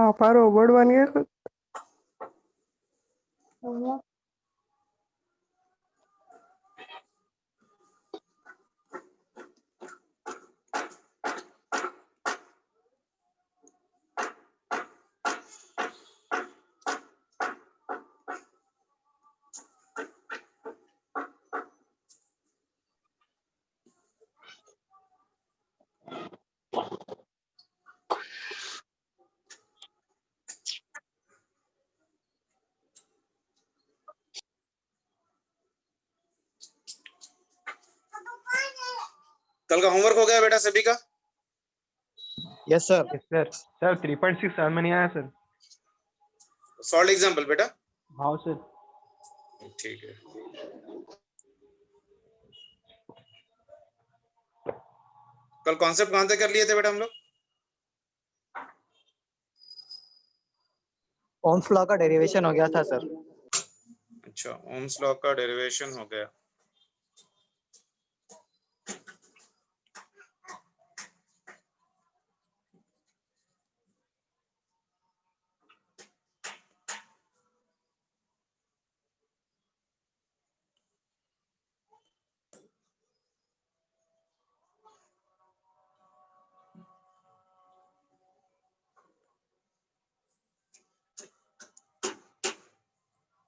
आप रोबोट बन गए खुद। कल का होमवर्क हो गया बेटा सभी का? Yes sir. सर 3.6 में नहीं आया सर। सॉल्व एग्जांपल बेटा। हाँ सर। ठीक है। कल कॉन्सेप्ट कहां तक कर लिए थे बेटा हम लोग? ओम्स लॉ का डेरिवेशन हो गया था सर। अच्छा, ओम्स लॉ का डेरिवेशन हो गया।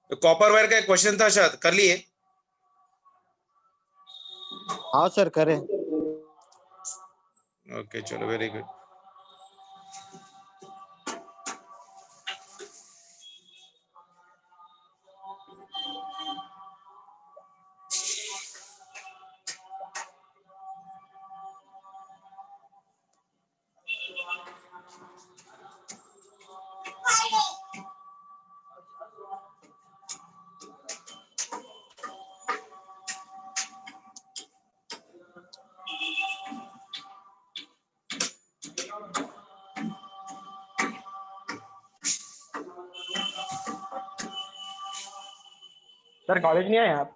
तो कॉपर वायर का एक क्वेश्चन था, शायद कर लिए। हाँ सर करें। ओके चलो, वेरी गुड। सर कॉलेज नहीं आए आप?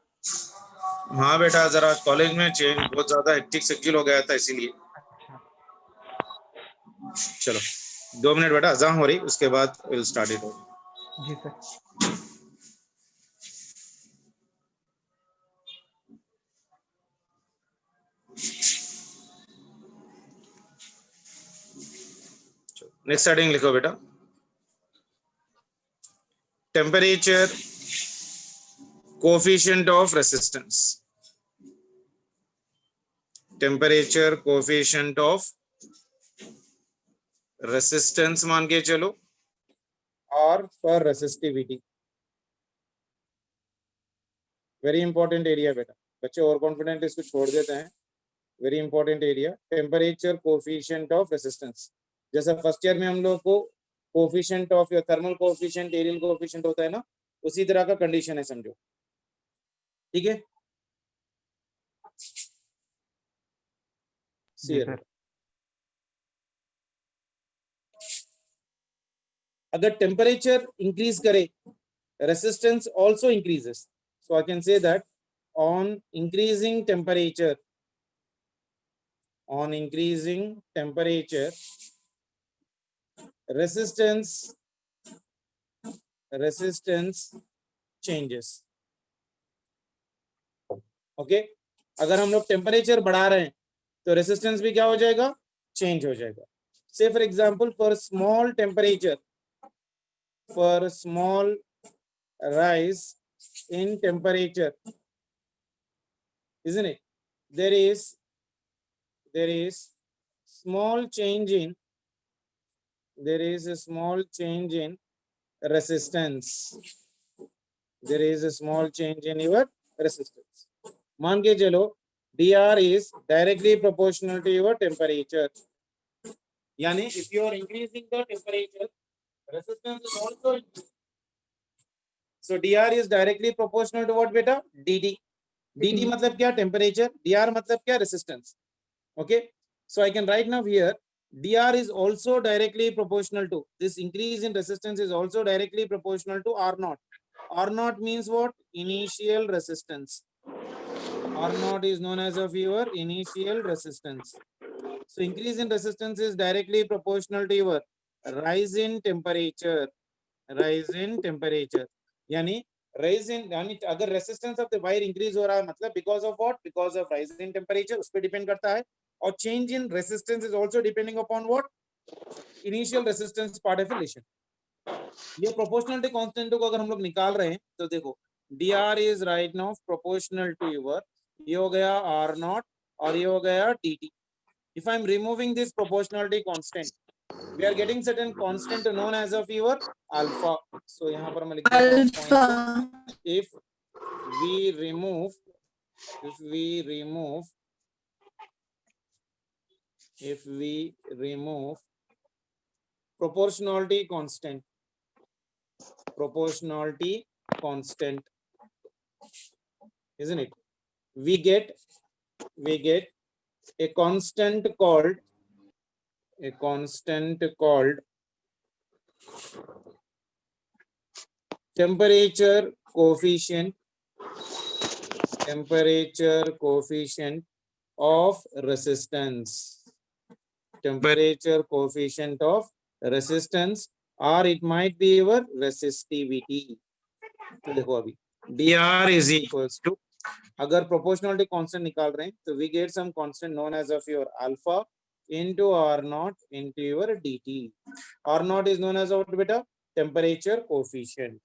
हाँ बेटा, जरा कॉलेज में चेंज बहुत ज्यादा हेक्टिक शेड्यूल हो गया था, इसीलिए। अच्छा। चलो 2 मिनट बेटा, अज़ान हो रही, उसके बाद विल स्टार्ट इट। जी सर। नेक्स्ट हेडिंग लिखो बेटा, temperature coefficient of resistance. Temperature coefficient of resistance मान के चलो, और for resistivity. Very important area बेटा, बच्चे ओवर कॉन्फिडेंट इसको छोड़ देते हैं। Very important area, temperature coefficient of resistance. जैसा फर्स्ट ईयर में हम लोग को कोएफिशिएंट ऑफ या थर्मल कोएफिशिएंट, एरियल कोएफिशिएंट होता है ना, उसी तरह का कंडीशन है समझो, ठीक है। अगर टेम्परेचर इंक्रीज करे, resistance also increases. So I can say that on increasing temperature, resistance changes. Okay, अगर हम लोग टेम्परेचर बढ़ा रहे हैं तो रेसिस्टेंस भी क्या हो जाएगा, चेंज हो जाएगा। से for example, for small temperature, for small rise in temperature, isn't it, there is small change in resistance. There is a small change in your resistance. मान के चलो dr is directly proportional to your temperature, यानी if you are increasing the temperature, resistance is also increasing. So dr is directly proportional to what beta, dt. dt मतलब क्या, temperature, dr मतलब क्या, resistance. okay, so I can write now here dr is also directly proportional to, this increase in resistance is also directly proportional to r naught. R naught means what, initial resistance. R naught is known as of your initial resistance. So increase in resistance is directly proportional to your rise in temperature. Rise in temperature. यानी rise in यानी अगर resistance of the wire increase हो रहा है मतलब because of what? Because of rise in temperature, उस पे depend करता है. और change in resistance is also depending upon what? Initial resistance part of relation. ये proportionality constant को अगर हम लोग निकाल रहे हैं तो देखो dr is right now proportional to your ये हो गया r naught और ये हो गया dt. If I am removing this proportionality constant, we are getting certain constant known as of your alpha. So यहाँ पर मैं लिख देता हूँ point two. If we remove proportionality constant, isn't it? We get a constant called temperature coefficient of resistance. Temperature coefficient of resistance, or it might be your resistivity. तो देखो अभी dr is equals to अगर proportionality constant निकाल रहे हैं तो we get some constant known as of your alpha into r naught into your dt. R naught is known as what beta? Temperature coefficient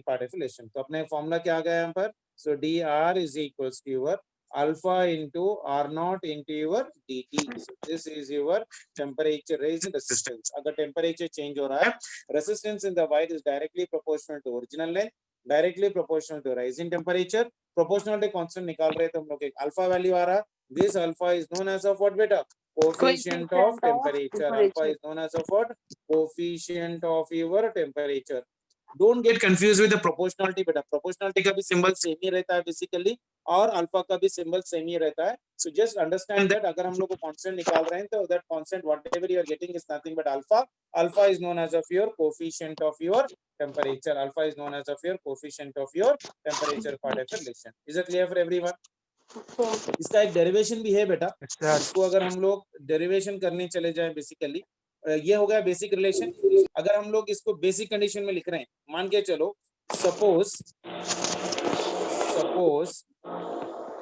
part of relation. तो अपने formula क्या आ गया यहाँ पर? So dr is equals to your alpha into r naught into your dt. So this is your temperature raise in resistance. अगर temperature change हो रहा है, resistance in the wire is directly proportional to original length, directly proportional to rise in temperature. Proportionality constant निकाल रहे तो हम लोग एक alpha value आ रहा. This alpha is known as of what beta? Coefficient of temperature. Alpha is known as of what? Coefficient of your temperature. Don't get confused with the proportionality beta. Proportionality का भी symbol same ही रहता है basically और alpha का भी symbol same ही रहता है. So just understand that अगर हम लोग को constant निकाल रहे हैं तो that constant whatever you are getting is nothing but alpha. Alpha is known as of your coefficient of your temperature. Alpha is known as of your coefficient of your temperature part of relation. Is it clear for everyone? इसका एक derivation भी है बेटा. इसको अगर हम लोग derivation करने चले जाएं बेसिकली ये हो गया बेसिक रिलेशन. अगर हम लोग इसको बेसिक कंडीशन में लिख रहे हैं मान के चलो suppose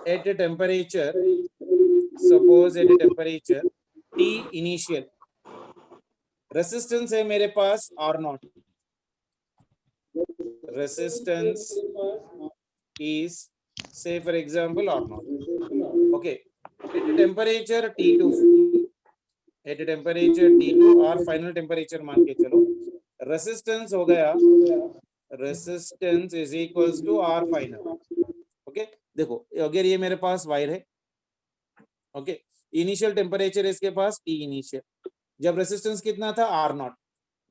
at a temperature T initial resistance है मेरे पास R naught. Resistance is say for example R naught. Okay, at a temperature T2 और फाइनल टेम्परेचर मान के चलो रेसिस्टेंस हो गया resistance is equals to R final. Okay देखो अगर ये मेरे पास वायर है. ओके इनिशियल टेम्परेचर इसके पास T इनिशियल. जब रेसिस्टेंस कितना था R नॉट.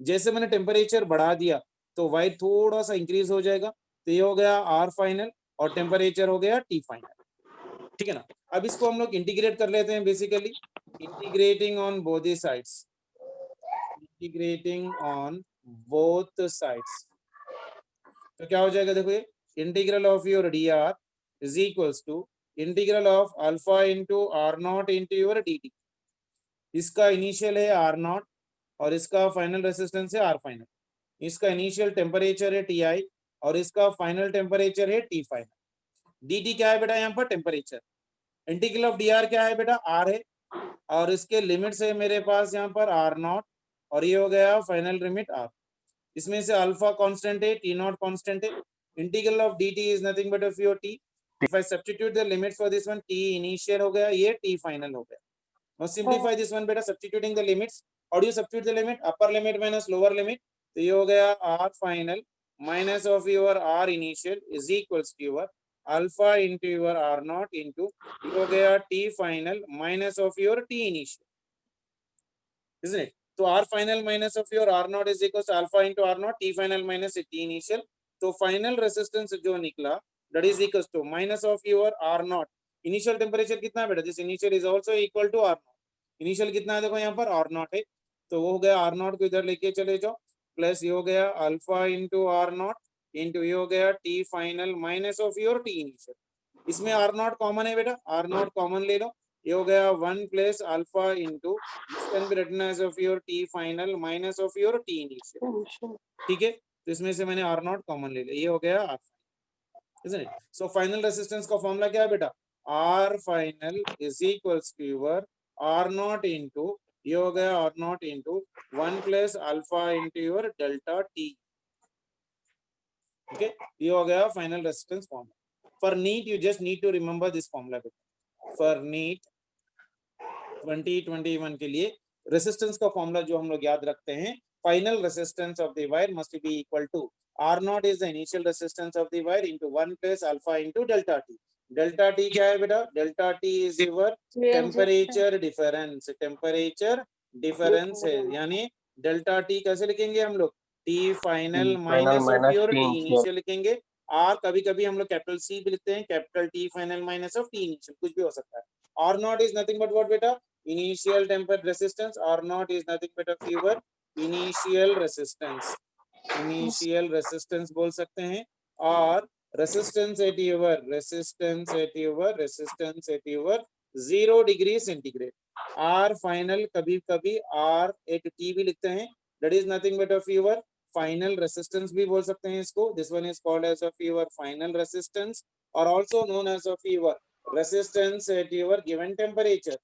जैसे मैंने टेम्परेचर बढ़ा दिया तो वायर थोड़ा सा इंक्रीज हो जाएगा. तो ये हो गया R फाइनल और टेम्परेचर हो गया T फाइनल. ठीक है ना. अब इसको हम लोग इंटीग्रेट कर लेते हैं basically integrating on both the sides. तो क्या हो जाएगा देखो ये integral of your dr is equals to integral of alpha into R naught into your dt. इसका इनिशियल है R नॉट और इसका फाइनल रेसिस्टेंस है R फाइनल. इसका इनिशियल टेम्परेचर है Ti और इसका फाइनल टेम्परेचर है T फाइनल. dt क्या है बेटा यहाँ पर टेम्परेचर. इंटीग्रल ऑफ dr क्या है बेटा R है और इसके लिमिट्स है मेरे पास यहाँ पर R नॉट और ये हो गया फाइनल लिमिट R. इसमें से अल्फा कांस्टेंट है T नॉट कांस्टेंट है. Integral of dt is nothing but of your T. If I substitute the limits for this one T initial हो गया ये T फाइनल हो गया. नाउ सिंपलीफाई दिस वन बेटा substituting the limits. How do you substitute the limit? Upper limit minus lower limit. तो ये हो गया R final minus of your R initial is equals to your alpha into your R naught into ये हो गया T final minus of your T initial, isn't it? तो R final minus of your R naught is equals to alpha into R naught T final minus T initial. तो final resistance जो निकला that is equals to minus of your R naught. Initial temperature कितना है बेटा? This initial is also equal to R naught. Initial कितना है देखो यहाँ पर R naught है तो वो हो गया R naught को इधर लेके चले जाओ प्लस ये हो गया alpha into R naught into ये हो गया T final minus of your T initial. इसमें R नॉट कॉमन है बेटा. R नॉट कॉमन ले लो ये हो गया 1 plus alpha into this can be written as of your T final minus of your T initial, ठीक है। तो इसमें से मैंने आर नॉट कॉमन ले लिया, ये हो गया R final, isn't it? So final resistance का फॉर्मूला क्या है बेटा, R final is equals to your R naught into, ये हो गया R naught into 1 plus alpha into your delta T, okay. ये हो गया final resistance formula. For NEET you just need to remember this formula बेटा। For NEET 2021 के लिए resistance का फॉर्मूला जो हम लोग याद रखते हैं, final resistance of the wire must be equal to R naught is the initial resistance of the wire into 1 plus alpha into delta T. Delta T क्या है बेटा, delta T is your temperature difference, temperature difference है, यानी delta T कैसे लिखेंगे हम लोग, T final minus of your T initial लिखेंगे। आर कभी कभी हम लोग कैपिटल सी भी लिखते हैं, capital T final minus of T initial, कुछ भी हो सकता है। R naught is nothing but what बेटा, initial tempered resistance, R naught is nothing but of your initial resistance, initial resistance बोल सकते हैं, और resistance at your 0 degree centigrade. R final कभी कभी R at T भी लिखते हैं, that is nothing but of your final resistance भी बोल सकते हैं इसको, this one is called as of your final resistance or also known as of your resistance at your given temperature,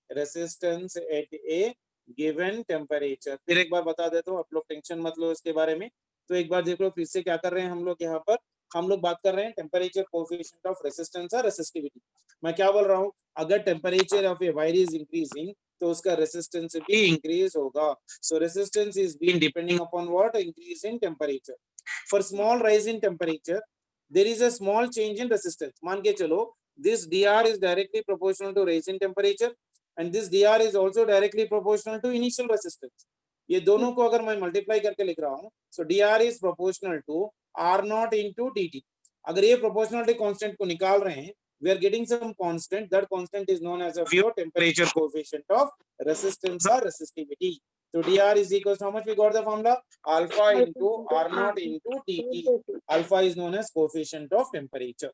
resistance at a given temperature. फिर एक बार बता देता हूँ, आप लोग टेंशन मत लो इसके बारे में। तो एक बार देख लो फिर से क्या कर रहे हैं हम लोग, यहाँ पर हम लोग बात कर रहे हैं टेम्परेचर कोएफिशिएंट ऑफ रेसिस्टेंस और रेसिस्टिविटी। मैं क्या बोल रहा हूँ, अगर temperature of a wire is increasing तो उसका रेसिस्टेंस भी इंक्रीज होगा। So resistance is being depending upon what, increase in temperature. For small rise in temperature there is a small change in resistance. मान के चलो this dr is directly proportional to raise in temperature and this dr is also directly proportional to initial resistance। ये दोनों को अगर मैं multiply करके लिख रहा हूँ, so dr is proportional to r naught into dt। अगर ये प्रोपोर्शनलिटी कांस्टेंट को निकाल रहे हैं, we are getting some constant, that constant is known as a your temperature coefficient of resistance or resistivity। So dr is equals to how much we got the formula, alpha into r naught into dt। alpha is known as coefficient of temperature।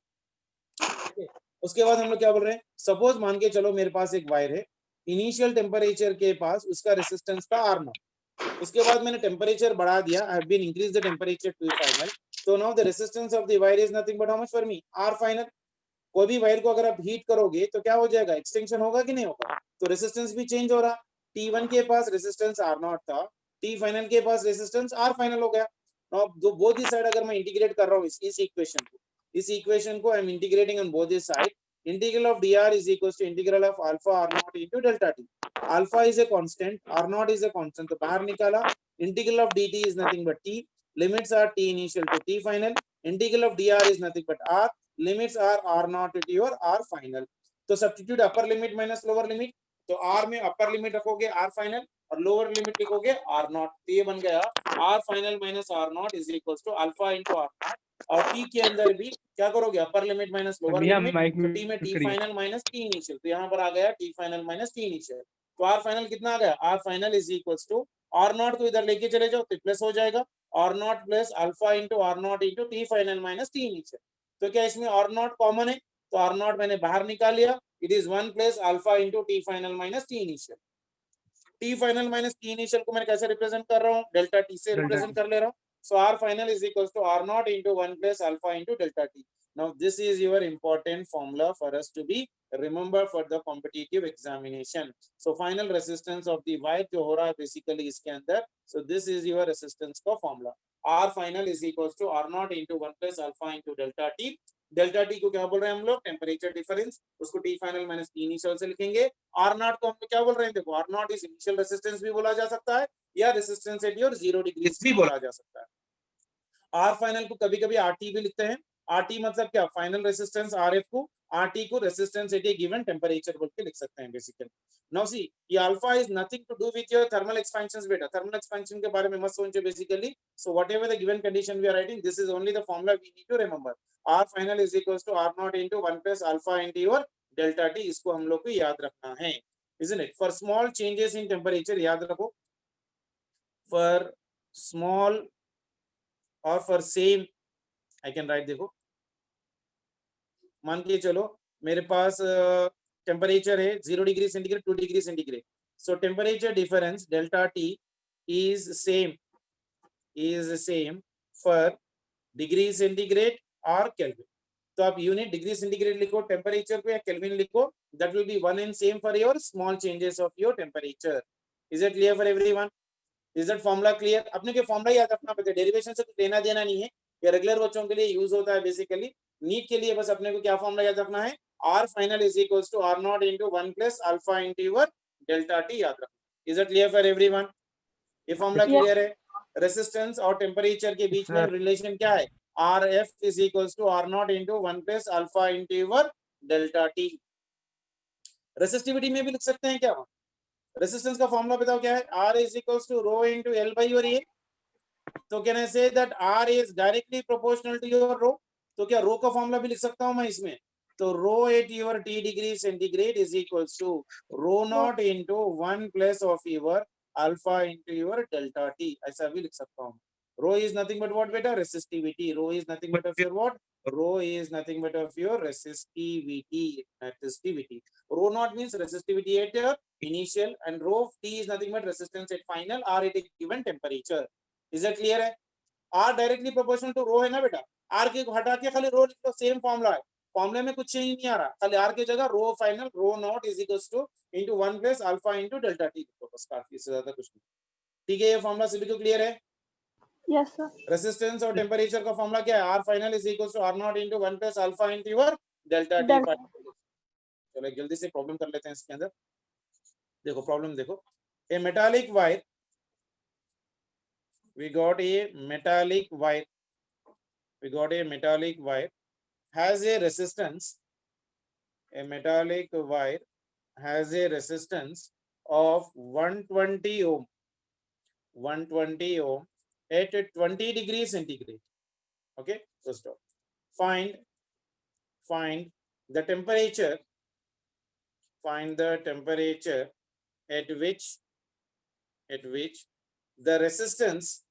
उसके बाद हम लोग क्या बोल रहे हैं, suppose मान के चलो मेरे पास एक वायर है, इनिशियल टेम्परेचर के पास उसका रेसिस्टेंस था आर नॉट, उसके बाद मैंने टेम्परेचर बढ़ा दिया, I have been increase the temperature to final, तो now the resistance of the wire is nothing but how much for me, R final. कोई भी वायर को अगर आप हीट करोगे तो क्या हो जाएगा, एक्सटेंशन होगा कि नहीं होगा, तो रेसिस्टेंस भी चेंज हो रहा। T1 के पास रेसिस्टेंस आर नॉट था, टी फाइनल के पास रेसिस्टेंस आर फाइनल हो गया। नाउ बोथ दी साइड अगर मैं इंटीग्रेट कर रहा हूँ इस इक्वेशन को, इस इक्वेशन को I am integrating on both the side, integral of dr is equals to integral of alpha r naught into delta t। alpha is a constant, r naught is a constant, तो बाहर निकाला। integral of dt is nothing but t, limits are t initial to t final, integral of dr is nothing but r, limits are r naught to your r final। तो substitute अपर limit minus lower limit, तो r में upper limit रखोगे r final और lower limit लिखोगे r naught, तो ये बन गया r final minus r naught is equals to alpha into r naught। और टी के अंदर भी क्या करोगे, अपर लिमिट माइनस लोअर भैया लिमिट, माइक तो टी में टी करिए। फाइनल माइनस टी इनिशियल, तो यहाँ पर आ गया T final minus T initial. तो आर फाइनल कितना आ गया, R final is equals to R naught को इधर लेके चले जाओ तो प्लस हो जाएगा, R naught plus alpha into R naught into T final minus T initial. तो क्या इसमें आर नॉट कॉमन है, तो आर नॉट मैंने बाहर निकाल लिया, it is 1 plus alpha into T final minus T initial. T final minus T initial को मैं कैसे रिप्रेजेंट कर रहा हूँ, डेल्टा टी से रिप्रेजेंट कर ले रहा हूँ। So R final is equals to R naught into 1 plus alpha into delta t। Now this is your important formula for us to be remember for the competitive examination। So final resistance of the wire जो हो रहा है basically इसके अंदर, so this is your resistance का formula। R final is equals to R naught into 1 plus alpha into delta t। Delta T को क्या बोल रहे हैं हम लोग, टेम्परेचर डिफरेंस, उसको T final minus T initial से लिखेंगे। आर नॉट को हम लोग क्या बोल रहे हैं, देखो R naught is initial resistance भी बोला जा सकता है या रेसिस्टेंस एट योर 0 डिग्री भी बोला जा सकता है। आर फाइनल को कभी कभी आरटी भी लिखते हैं, आरटी मतलब क्या, फाइनल रेसिस्टेंस आरएफ को, आरटी को resistance at a given temperature बोल के लिख सकते हैं बेसिकली। नाउ सी ये alpha is nothing to do with your thermal expansions बेटा, थर्मल एक्सपेंशन के बारे में मत सोचो basically. So whatever the given condition we are writing, this is only the formula we need to remember. R final is equals to R naught into 1 plus alpha into your delta T, इसको हम लोग को याद रखना है, isn't it? For small changes in temperature याद रखो, for small और for same I can write, देखो मान के चलो मेरे पास टेम्परेचर है 0 degree centigrade 2 degree centigrade, so temperature difference delta T is same for degree centigrade और केल्विन। तो आप यूनिट डिग्री सेंटीग्रेड लिखो टेम्परेचर को या केल्विन लिखो, that will be one and same for your small changes of your temperature. Is it clear for everyone? Is that formula clear? अपने के formula याद रखना पड़ता है, डेरिवेशन से कुछ लेना देना नहीं है, ये रेगुलर बच्चों के लिए यूज होता है बेसिकली। नीट के लिए बस अपने को क्या फॉर्मूला याद रखना है, R final is equals to R naught into 1 plus alpha into your delta T, याद रखना। Is it clear for everyone? ये फॉर्मूला क्लियर है? रेसिस्टेंस और टेम्परेचर के बीच में रिलेशन क्या है, R F is equals to R naught into 1 plus alpha into your delta T. Resistivity में भी लिख सकते हैं क्या, रेसिस्टेंस का फॉर्मूला बताओ क्या है, R is equals to rho into L by your A. तो can I say that R is directly proportional to your rho, तो क्या रो का फॉर्मूला भी लिख सकता हूं मैं इसमें, तो rho at your T degree centigrade is equals to rho naught into 1 plus of your alpha into your delta T, ऐसा भी लिख सकता हूं। Rho is nothing but what बेटा, resistivity. Rho is nothing but of your what, rho is nothing but of your resistivity. Rho naught means resistivity at initial and rho T is nothing but resistance at final or at a given temperature. Is that clear है? R directly proportional to rho है ना बेटा, R के हटा के खाली rho लिख लो, same formula है, फॉर्मूले में कुछ चेंज नहीं आ रहा, खाली R के जगह rho final rho naught is equals to into 1 plus alpha into delta T, बस काफी, इससे ज्यादा कुछ नहीं। ठीक है, ये फॉर्मूला सभी को क्लियर है? Yes, sir. रेसिस्टेंस और टेम्परेचर का फॉर्मूला क्या है, R final is equals to R naught into 1 plus alpha into your delta T. चलो जल्दी से प्रॉब्लम कर लेते हैं इसके अंदर। देखो प्रॉब्लम देखो, a metallic wire, we got a metallic wire has a resistance, a metallic wire has a resistance of 120 ohm at 20 degrees centigrade. Okay, so stop. Find the temperature at which the resistance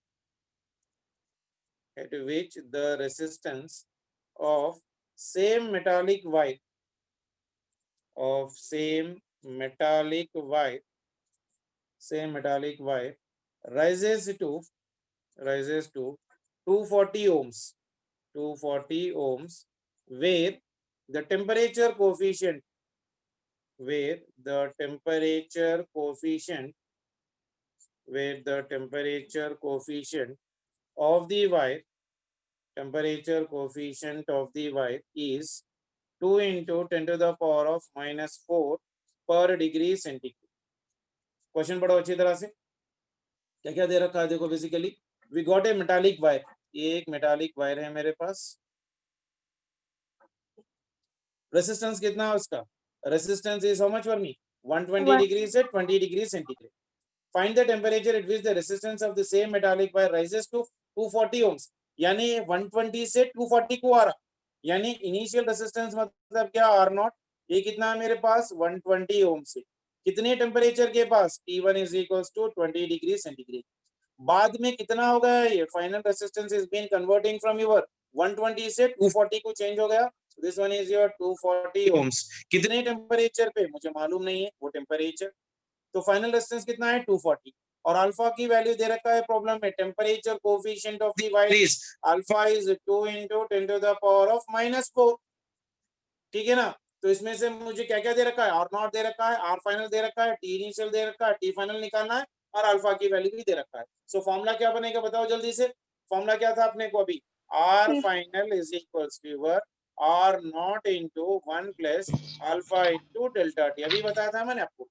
of same metallic wire rises to 240 ohms, where the temperature coefficient of the wire is 2 into 10 to the power of -4 per degree centigrade. Question पढ़ो अच्छी तरह से, क्या क्या दे रखा है देखो। Basically we got a metallic wire, ये एक मेटालिक वायर है मेरे पास, रेसिस्टेंस कितना है उसका, resistance is how much for me, 120 degree से 20 degree centigrade. Find the temperature at which the resistance of the same metallic wire rises to 240 ohms, यानी 120 से 240 को आ रहा, यानी इनिशियल रेसिस्टेंस मतलब क्या, आर नॉट, ये कितना है मेरे पास 120 ओम से, कितने टेम्परेचर के पास, T1 is equals to 20 degree centigrade. बाद में कितना हो गया, ये final resistance is been converting from your 120 से 240 को चेंज हो गया, this one is your 240 ohms। कितने टेम्परेचर पे मुझे मालूम नहीं है वो टेम्परेचर, तो फाइनल रेजिस्टेंस कितना है 240, और अल्फा की वैल्यू दे रखा है प्रॉब्लम में, temperature coefficient of the wire is alpha is 2 into 10 to the power of -4, ठीक है ना। तो इसमें से मुझे क्या क्या दे रखा है, आर नॉट दे रखा है, आर फाइनल दे रखा है, टी इनिशियल दे रखा है, टी फाइनल निकालना है, और अल्फा की वैल्यू भी दे रखा है। सो फॉर्मूला क्या बनेगा बताओ जल्दी से, फॉर्मूला क्या था अपने को अभी, R final is equals to R naught into 1 plus alpha into delta T, अभी बताया था मैंने आपको।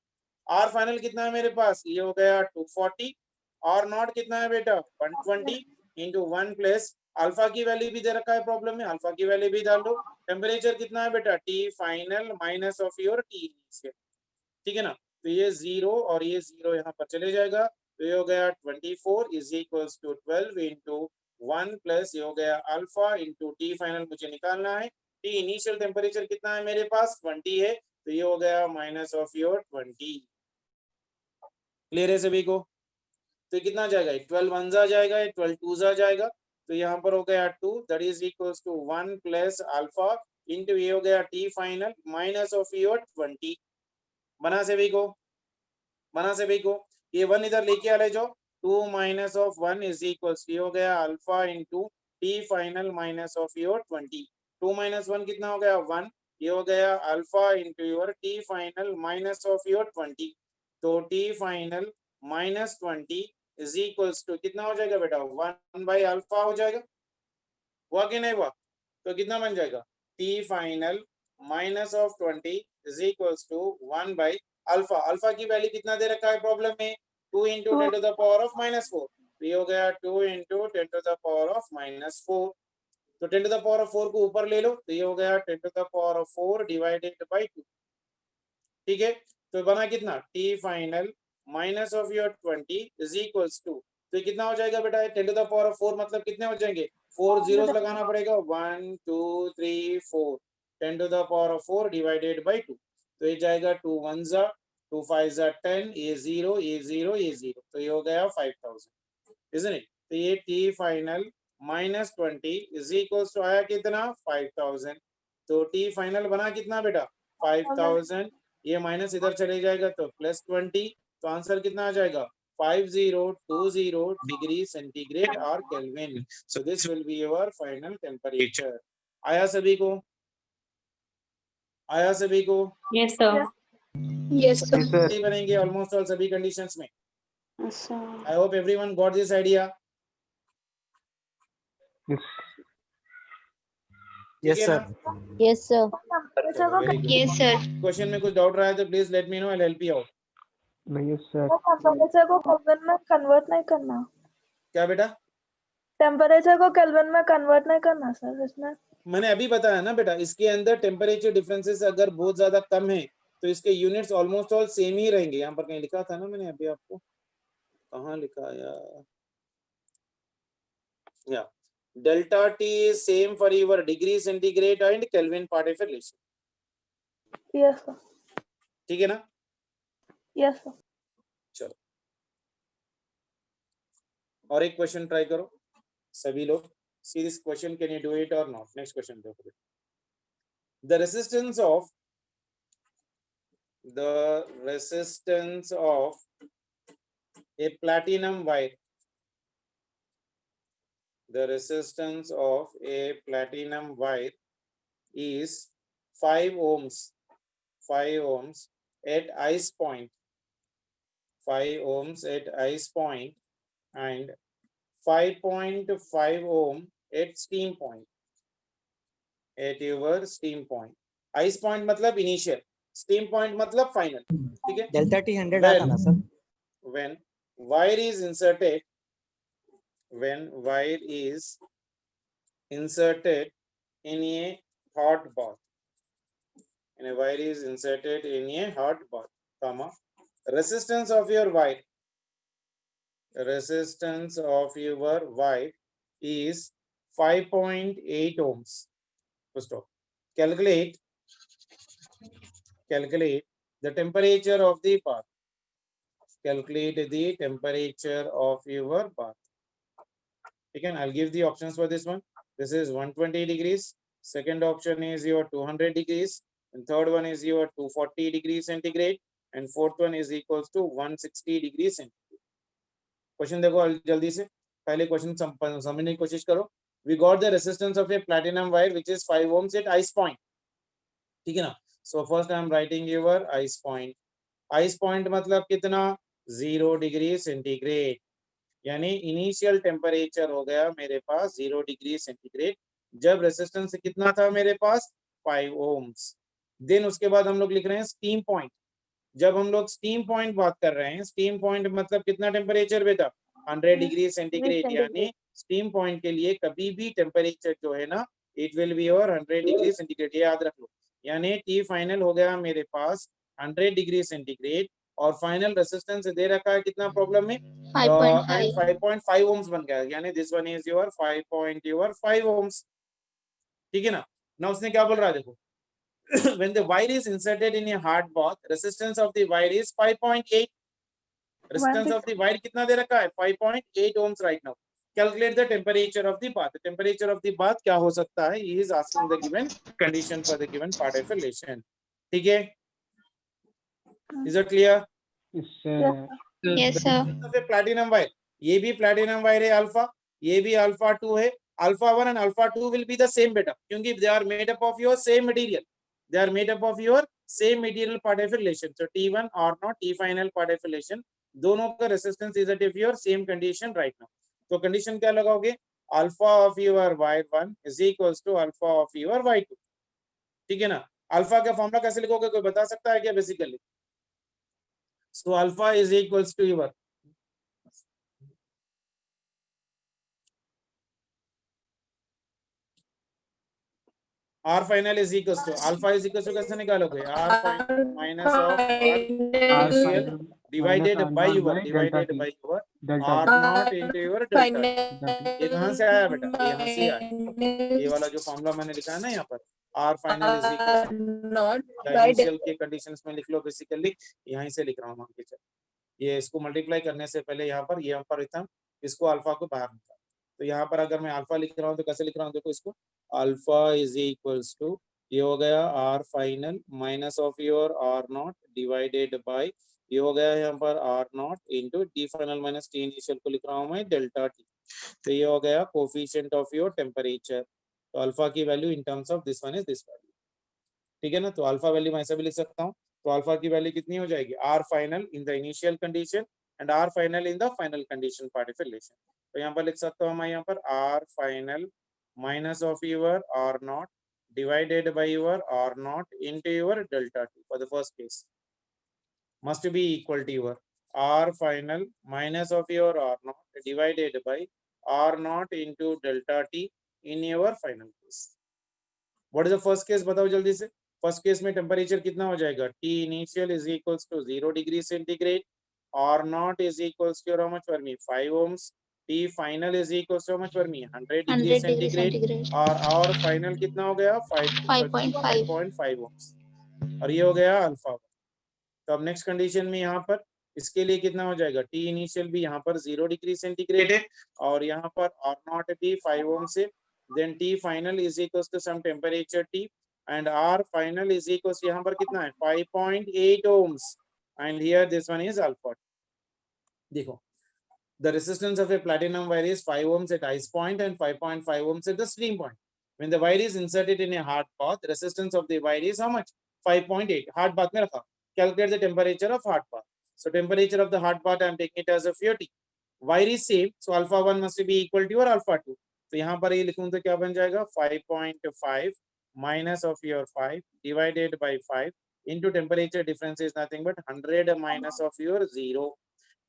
आर फाइनल कितना है मेरे पास, ये हो गया 240, आर नॉट कितना है बेटा 120 इंटू 1 प्लस अल्फा की वैल्यू भी दे रखा है प्रॉब्लम में, अल्फा की वैल्यू भी डाल दो, टेम्परेचर कितना है बेटा T final minus of your T initial, ठीक है ना। तो ये 0 और ये 0 यहाँ पर चले जाएगा, तो ये हो गया 24 is equals to 12 into 1 plus ये हो गया अल्फा इंटू टी फाइनल मुझे निकालना है, टी इनिशियल टेम्परेचर कितना है मेरे पास 20 है, तो ये हो गया माइनस ऑफ योर 20। क्लियर है सभी को, तो कितना जाएगा 12 1 आ जाएगा, 12 2 आ जाएगा, तो यहाँ पर हो गया 2 that is equals to 1 plus alpha into ये हो गया T final minus of your 20। बना सभी को, बना सभी को। ये 1 इधर लेके आ ले जाओ, 2 माइनस ऑफ 1 इज इक्वल्स, ये हो गया alpha into T final minus of your 20। 2 minus 1 कितना हो गया 1, ये हो गया alpha into your T final minus of your 20। तो T final minus 20 is equals to कितना हो जाएगा बेटा 1 बाई अल्फा हो जाएगा, हुआ कि नहीं हुआ? तो कितना बन जाएगा T final minus of 20 is equals to 1 by alpha. Alpha की वैल्यू कितना दे रखा है प्रॉब्लम में 2 into 10 to the power of -4। तो ये हो गया 2 into 10 to the power of -4। तो 10 टू द पावर ऑफ 4 को ऊपर ले लो, तो ये हो गया 10 to the power of 4 divided by 2। ठीक है, तो बना कितना T final minus of your 20 is equals to, तो कितना हो जाएगा बेटा 10 टू द पावर ऑफ 4 मतलब कितने हो जाएंगे 4 जीरोस लगाना पड़ेगा 1 2 3 4। 10 to the power of 4 divided by 2, तो ये जाएगा 2 1 जा 2 5 जा 10, ये 0 ये 0 ये 0, तो ये हो गया 5000, isn't it? तो ये T final minus 20 is equals to आया कितना 5000। तो टी फाइनल बना कितना बेटा 5000, ये माइनस इधर चले जाएगा तो प्लस 20, तो आंसर कितना आ जाएगा 5020 डिग्री सेंटीग्रेड और kelvin. So this will be your final temperature. आया सभी को, आया सभी को? Yes, sir. Yes, sir. Yes, sir. सही बनेंगे ऑलमोस्ट ऑल सभी कंडीशंस में। Yes, sir. I hope everyone got this idea. Yes. Yes, sir. Yes, sir. Yes sir. Question में कुछ डाउट रहा है तो please let me know, I will help you out. नहीं yes, sir. टेम्परेचर को kelvin में convert नहीं करना, क्या बेटा? टेम्परेचर को केल्विन में कन्वर्ट नहीं करना सर इसमें। मैंने अभी बताया ना बेटा, इसके अंदर टेम्परेचर डिफरेंसेस अगर बहुत ज्यादा कम है तो इसके यूनिट्स ऑलमोस्ट ऑल सेम ही रहेंगे। यहाँ पर कहीं लिखा था ना मैंने अभी आपको, कहाँ लिखा यार, या delta T is same for your degree centigrade and kelvin part of relation. Yes sir, ठीक है ना? Yes sir. चलो और एक क्वेश्चन ट्राई करो सभी लोग। See this question, can you do it or not? Next question देखो। The resistance of a platinum wire, the resistance of a platinum wire is 5 ohms, 5 ohms at ice point, 5 ohms at ice point and 5.5 ohm at steam point, at your steam point. ice point मतलब initial, steam point मतलब final, ठीक है? Delta T 100 आता ना sir? When wire is inserted, when wire is inserted in a hot bath, and a wire is inserted in a hot bath, comma, resistance of your wire, resistance of your wire is 5.8 ohms. Stop. Calculate the temperature of the bath. Calculate the temperature of your bath. Again, I'll give the options for this one. This is 120 degrees. Second option is your 200 degrees. And third one is your 240 degrees centigrade. And fourth one is equals to 160 degrees centigrade. Question देखो जल्दी से, पहले question समझने की कोशिश करो। We got the resistance of a platinum wire which is 5 ohms at ice point, ठीक है ना? So first I am writing your ice point. Ice point मतलब कितना 0 डिग्री सेंटीग्रेड, यानी इनिशियल टेम्परेचर हो गया मेरे पास 0 डिग्री सेंटीग्रेड जब रेजिस्टेंस कितना था मेरे पास 5 ohms। देन उसके बाद हम लोग लिख रहे हैं स्टीम पॉइंट। जब हम लोग स्टीम पॉइंट बात कर रहे हैं, स्टीम पॉइंट मतलब कितना टेम्परेचर बेटा 100 डिग्री सेंटीग्रेड, यानी स्टीम पॉइंट के लिए कभी भी टेम्परेचर जो है ना it will be your 100 degree centigrade, ये याद रख लो। यानी टी फाइनल हो गया मेरे पास 100 डिग्री सेंटीग्रेड और फाइनल रेजिस्टेंस दे रखा है कितना प्रॉब्लम में 5.5 ohms बन गया, यानी this one is your 5.5 ohms, ठीक है ना? ना उसने क्या बोल रहा है देखो, when the wire is inserted in a hard bath, resistance of the wire is 5.8. Resistance of the wire कितना दे रखा है 5.8 ohms right now. Calculate the temperature of the bath. Temperature of the bath क्या हो सकता है, he is asking the given condition for the given part of relation. ठीक है, is it clear? Yes, sir. Platinum wire, ये भी platinum wire है alpha, ये भी अल्फा 2 है। Alpha 1 and alpha 2 will be the same beta, क्योंकि they are made up of your same material, they are made up of your same material part of relation. So T1 or not T final part of relation, दोनों का resistance is at your same condition right now. तो condition क्या लगाओगे, alpha of your y1 is equals to alpha of your y2। ठीक है ना, alpha का formula कैसे लिखोगे, कोई बता सकता है क्या basically? So alpha is equals to your R final is equals to alpha is equals to कैसे निकालोगे, R final minus of R initial divided by your R naught into your delta। ये कहाँ से आया बेटा, ये यहाँ से आया, ये वाला जो फॉर्मूला मैंने लिखा है ना यहाँ पर, R final is equals to initial के कंडीशंस में लिख लो बेसिकली, यहीं से लिख रहा हूँ मान के चल, ये इसको मल्टीप्लाई करने से पहले यहाँ पर इतना इसको अल्फा को बाहर निकाल। तो यहाँ पर अगर मैं अल्फा लिख रहा हूँ तो कैसे लिख रहा हूँ, देखो इसको, अल्फा इज इक्वल्स टू, ये हो गया R final minus of your R naught divided by, ये हो गया यहाँ पर R naught into T final minus T initial को लिख रहा हूँ मैं डेल्टा टी। तो ये हो गया कोफिशिएंट ऑफ योर टेम्परेचर। तो अल्फा की value in terms of this one is this value. ठीक है ना, तो अल्फा वैल्यू मैं ऐसा भी लिख सकता हूँ। तो अल्फा की वैल्यू कितनी हो जाएगी, R final in the initial condition and R final in the final condition part of relation. तो यहाँ पर लिख सकता हूँ मैं यहाँ पर R final minus of your R naught divided by your R naught into your delta T for the first case must be equal to your R final minus of your R naught divided by R naught into delta T in your final case. What is the first case बताओ जल्दी से। First case में temperature कितना हो जाएगा, T initial is equals to 0 degree centigrade, R naught is equals to how much for me 5 ohms, T final is equals to how much for me 100 degree centigrade और final कितना हो गया 5.5 ohms और ये हो गया अल्फा। तो अब नेक्स्ट कंडीशन में यहाँ पर इसके लिए कितना हो जाएगा, T इनिशियल भी यहाँ पर 0 डिग्री सेंटीग्रेड है और यहाँ पर R नॉट भी 5 ohms है, then T final is equals to some temperature T and R final is equals यहाँ पर कितना है 5.8 ohms and here this one is alpha. देखो, the resistance of a platinum wire is 5 ohms at ice point and 5.5 ohms at the stream point. When the wire is inserted in a hard bath, resistance of the wire is how much, 5.8. hard bath में रखा, calculate the temperature of hard bath. So temperature of the hard bath I am taking it as a 40. Wire is same, so alpha 1 must be equal to your alpha 2. तो यहाँ पर ये लिखूं तो क्या बन जाएगा 5.5 minus of your 5 divided by 5 into temperature difference is nothing but 100 minus of your 0.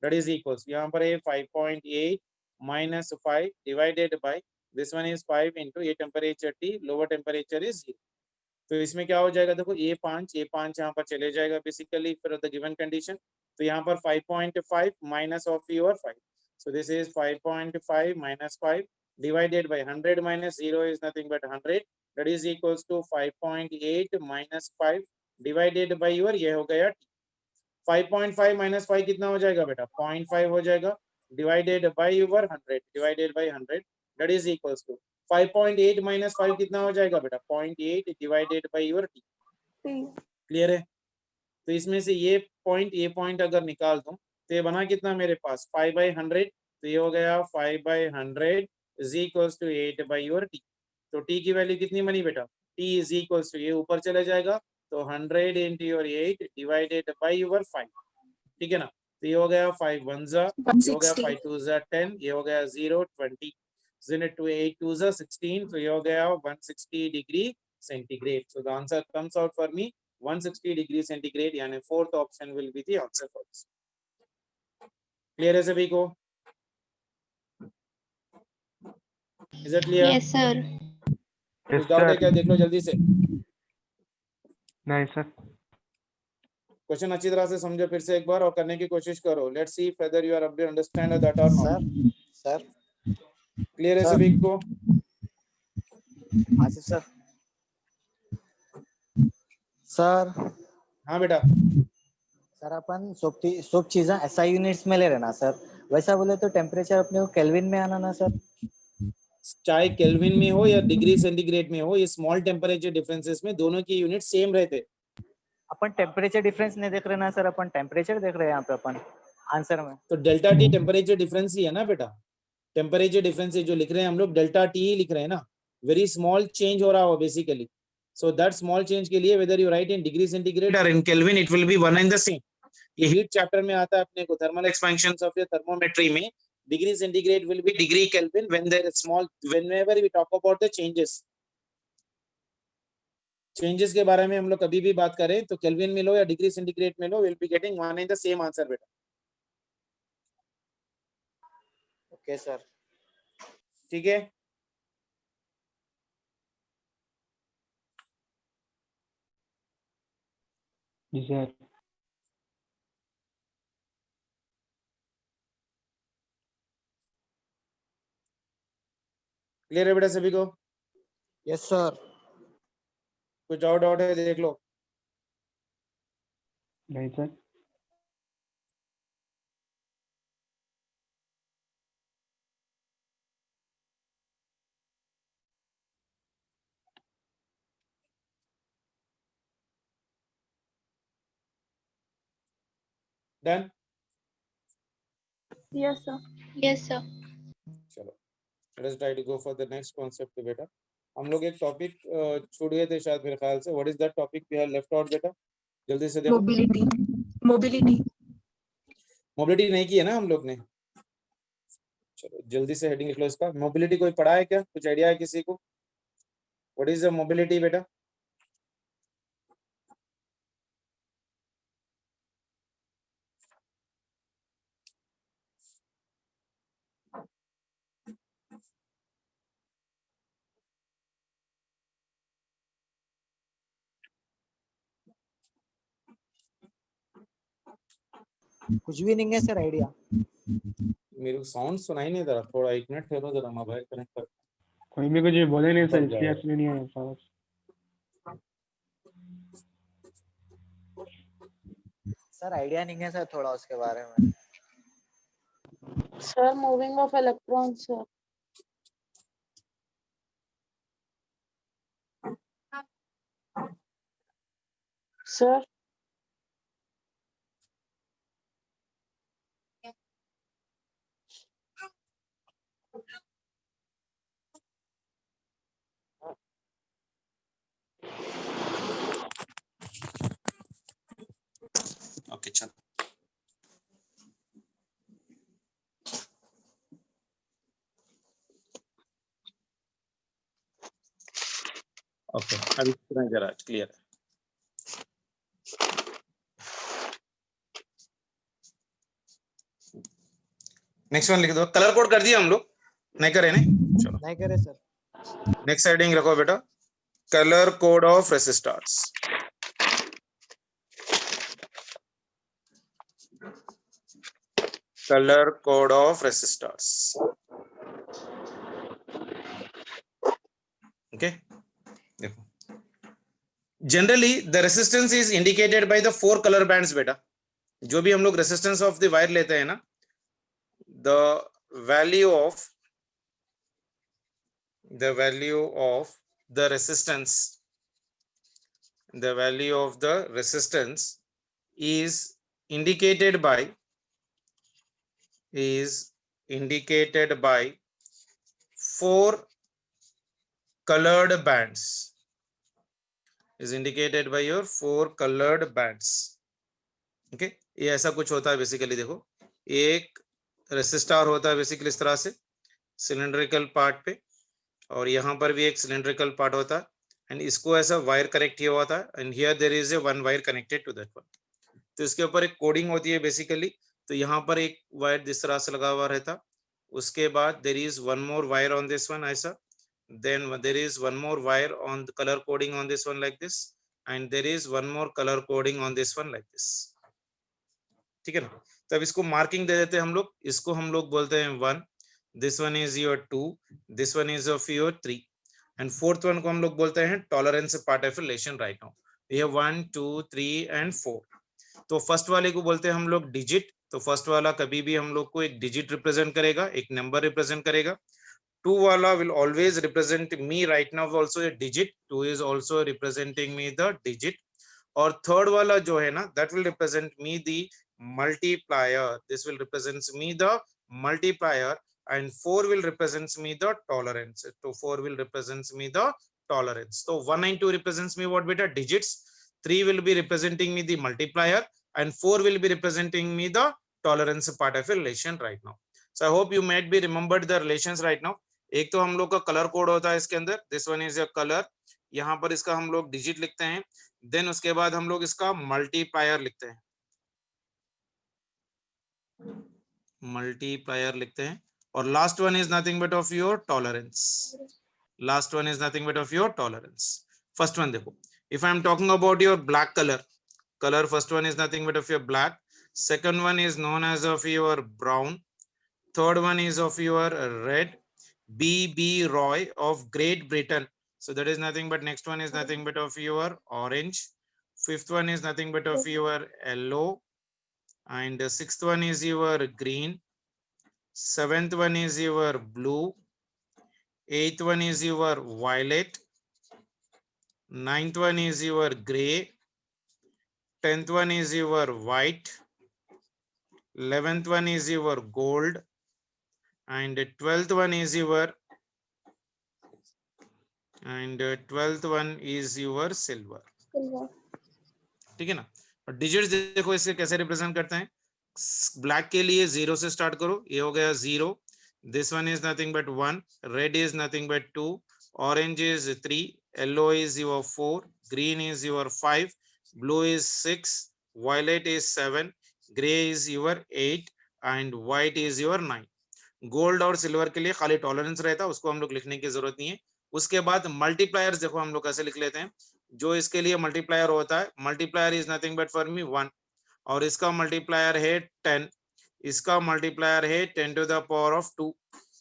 That is equals, यहाँ पर ये 5.8 minus 5 divided by this one is 5 into ये temperature T, lower temperature is 0. तो इसमें क्या हो जाएगा, देखो ये 5 यहाँ पर चले जाएगा बेसिकली फिर द गिवन कंडीशन। तो यहाँ पर 5.5 minus of your 5, so this is 5.5 minus 5 divided by 100 minus 0 is nothing but 100, that is equals to 5.8 minus 5 divided by your ये हो गया 5.5 minus 5 कितना हो जाएगा बेटा 0.5 हो जाएगा divided by your 100 divided by 100 that is equals to 5.8 minus 5 कितना हो जाएगा बेटा 0.8 divided by your t। Clear है? तो इसमें से ये पॉइंट अगर निकाल दूं तो ये बना कितना मेरे पास 5/100, तो ये हो गया 5/100 is equals to 8/t। तो t की वैल्यू कितनी बनी बेटा, t is equals to ये ऊपर चले जाएगा तो 100 into your 8 divided by your 5। ठीक है ना, तो ये हो गया 5 1 जा, ये हो गया 5 2 जा 10, ये हो गया 0 20, 8 2 जा 16, तो ये हो गया 160 degree centigrade. So the answer comes out for me 160 degree centigrade, यानी fourth option will be the answer for this. Clear है सभी को? Is it clear? Yes, sir. कुछ डाउट है क्या, देख लो जल्दी से। नहीं सर। क्वेश्चन अच्छी तरह से समझो फिर से एक बार और करने की कोशिश करो। Let's see whether you are able to understand that और नॉट। सर क्लियर है सभी को? आसिफ सर। सर हाँ बेटा। सर अपन सब चीजें SI यूनिट्स में ले रहे ना सर, वैसा बोले तो टेम्परेचर अपने को केल्विन में आना ना सर? चाहे केल्विन में हो या डिग्री सेंटीग्रेड में हो, ये स्मॉल टेम्परेचर डिफरेंसेस में दोनों की यूनिट सेम रहते। अपन टेम्परेचर डिफरेंस नहीं देख रहे ना सर, अपन टेम्परेचर देख रहे हैं यहाँ पे अपन आंसर में। तो डेल्टा टी टेम्परेचर डिफरेंस ही है ना बेटा, टेम्परेचर डिफरेंस जो लिख रहे हैं हम लोग डेल्टा टी ही लिख रहे हैं ना, वेरी स्मॉल चेंज हो रहा हो basically. So that small change के लिए whether you write in degree centigrade और in kelvin it will be one and the same. ये हीट चैप्टर में आता है अपने को, thermal expansions of your thermometry में degree centigrade will be degree kelvin when there is small, whenever we talk about the changes के बारे में हम लोग कभी भी बात करें तो केल्विन में लो या डिग्री सेंटीग्रेड में लो, will be getting one and the same answer बेटा। Okay sir. ठीक है, जी सर। क्लियर है बेटा सभी को? Yes sir. कुछ और डाउट है देख लो। नहीं sir. Done? Yes, sir. Yes, sir. चलो let's try to go for the next concept बेटा। हम लोग एक टॉपिक छूट गए थे शायद मेरे ख्याल से। What is that topic we have left out बेटा? जल्दी से देखो। मोबिलिटी मोबिलिटी नहीं की है ना हम लोग ने। चलो जल्दी से हेडिंग लिख लो इसका। मोबिलिटी कोई पढ़ा है क्या? कुछ आइडिया है किसी को? व्हाट इज द मोबिलिटी बेटा? कुछ भी नहीं है सर आइडिया। मेरे को साउंड सुनाई नहीं दे रहा, थोड़ा एक मिनट ठहरो जरा, मोबाइल कनेक्ट कर। कोई भी कुछ बोले नहीं सर, बन इसलिए जाएगा। एक्चुअली नहीं आया सर। सर आइडिया नहीं है सर थोड़ा उसके बारे में। Sir, moving of electrons, sir. Sir, okay चल। ओके अभी सुनाई दे रहा है, क्लियर है। नेक्स्ट वन लिख दो। कलर कोड कर दिया हम लोग? नहीं करे नहीं? चलो नहीं करे सर। नेक्स्ट हेडिंग रखो बेटा, colour code of resistors. Colour code of resistors. Okay देखो, generally the resistance is indicated by the 4 colour bands बेटा। जो भी हम लोग रेसिस्टेंस ऑफ द वायर लेते हैं ना, the value of the resistance, the value of the resistance is indicated by 4 colored bands, is indicated by your 4 colored bands. okay, ये ऐसा कुछ होता है बेसिकली। देखो एक रेसिस्टर होता है बेसिकली इस तरह से सिलेंड्रिकल पार्ट पे, और यहाँ पर भी एक सिलेंड्रिकल पार्ट होता है, एंड इसको ऐसा वायर कनेक्ट किया हुआ था, and here there is a one wire connected to that one. तो इसके ऊपर एक कोडिंग होती है बेसिकली। तो यहाँ पर एक वायर जिस तरह से लगा हुआ रहता, उसके बाद there is one more wire on this one ऐसा, then there is one more wire on the colour coding on this one like this, and there is one more colour coding on this one like this. ठीक है ना? तो अब इसको marking दे देते हैं हम लोग। इसको हम लोग बोलते हैं 1, this one is your 2, this one is of your 3, and fourth one को हम लोग बोलते हैं tolerance part of relation right now। ये 1 2 3 and 4। तो फर्स्ट वाले को बोलते हैं हम लोग डिजिट, तो तो फर्स्ट वाला कभी भी हम लोग को एक डिजिट रिप्रेजेंट करेगा, एक नंबर रिप्रेजेंट करेगा. 2 वाला will always represent me right now also a digit. 2 is also representing me the digit. और third वाला जो है ना, that will represent me the multiplier. This will represent me the multiplier, and 4 will represent me the tolerance. So 4 will represent me the tolerance. So 1 and 2 represents me what beta? Digits. 3 will be representing me the multiplier, and 4 will be representing me the tolerance part of a relation right now. So I hope you might be remembered the relations right now. एक तो हम लोग का colour code होता है इसके अंदर, this one is a colour, यहाँ पर इसका हम लोग डिजिट लिखते हैं, देन उसके बाद हम लोग इसका मल्टीप्लायर लिखते हैं, मल्टीप्लायर लिखते हैं, और last one is nothing but of your tolerance. Last one is nothing but of your tolerance. First one देखो, if I am talking about your black colour first one is nothing but of your black, second one is known as of your brown, third one is of your red. B.B. Roy of Great Britain. So that is nothing but next one is nothing but of your orange. Fifth one is nothing but of your yellow. And the sixth one is your green. Seventh one is your blue. Eighth one is your violet. Ninth one is your gray. 10th one is your white. 11th one is your gold. And 12th one is your silver. ठीक है ना. और digits देखो इसके कैसे represent करते हैं. Black के लिए 0 से स्टार्ट करो, ये हो गया 0. This one is nothing but 1, red is nothing but 2, orange is 3, yellow is your 4, green is your 5, blue is 6, violet is 7, grey is your 8 and white is your 9. Gold और silver के लिए खाली tolerance रहता है, उसको हम लोग लिखने की जरूरत नहीं है. उसके बाद मल्टीप्लायर्स देखो हम लोग कैसे लिख लेते हैं. जो इसके लिए मल्टीप्लायर होता है, multiplier is nothing but for me 1, और इसका मल्टीप्लायर है 10, इसका मल्टीप्लायर है 10 to the power of 2,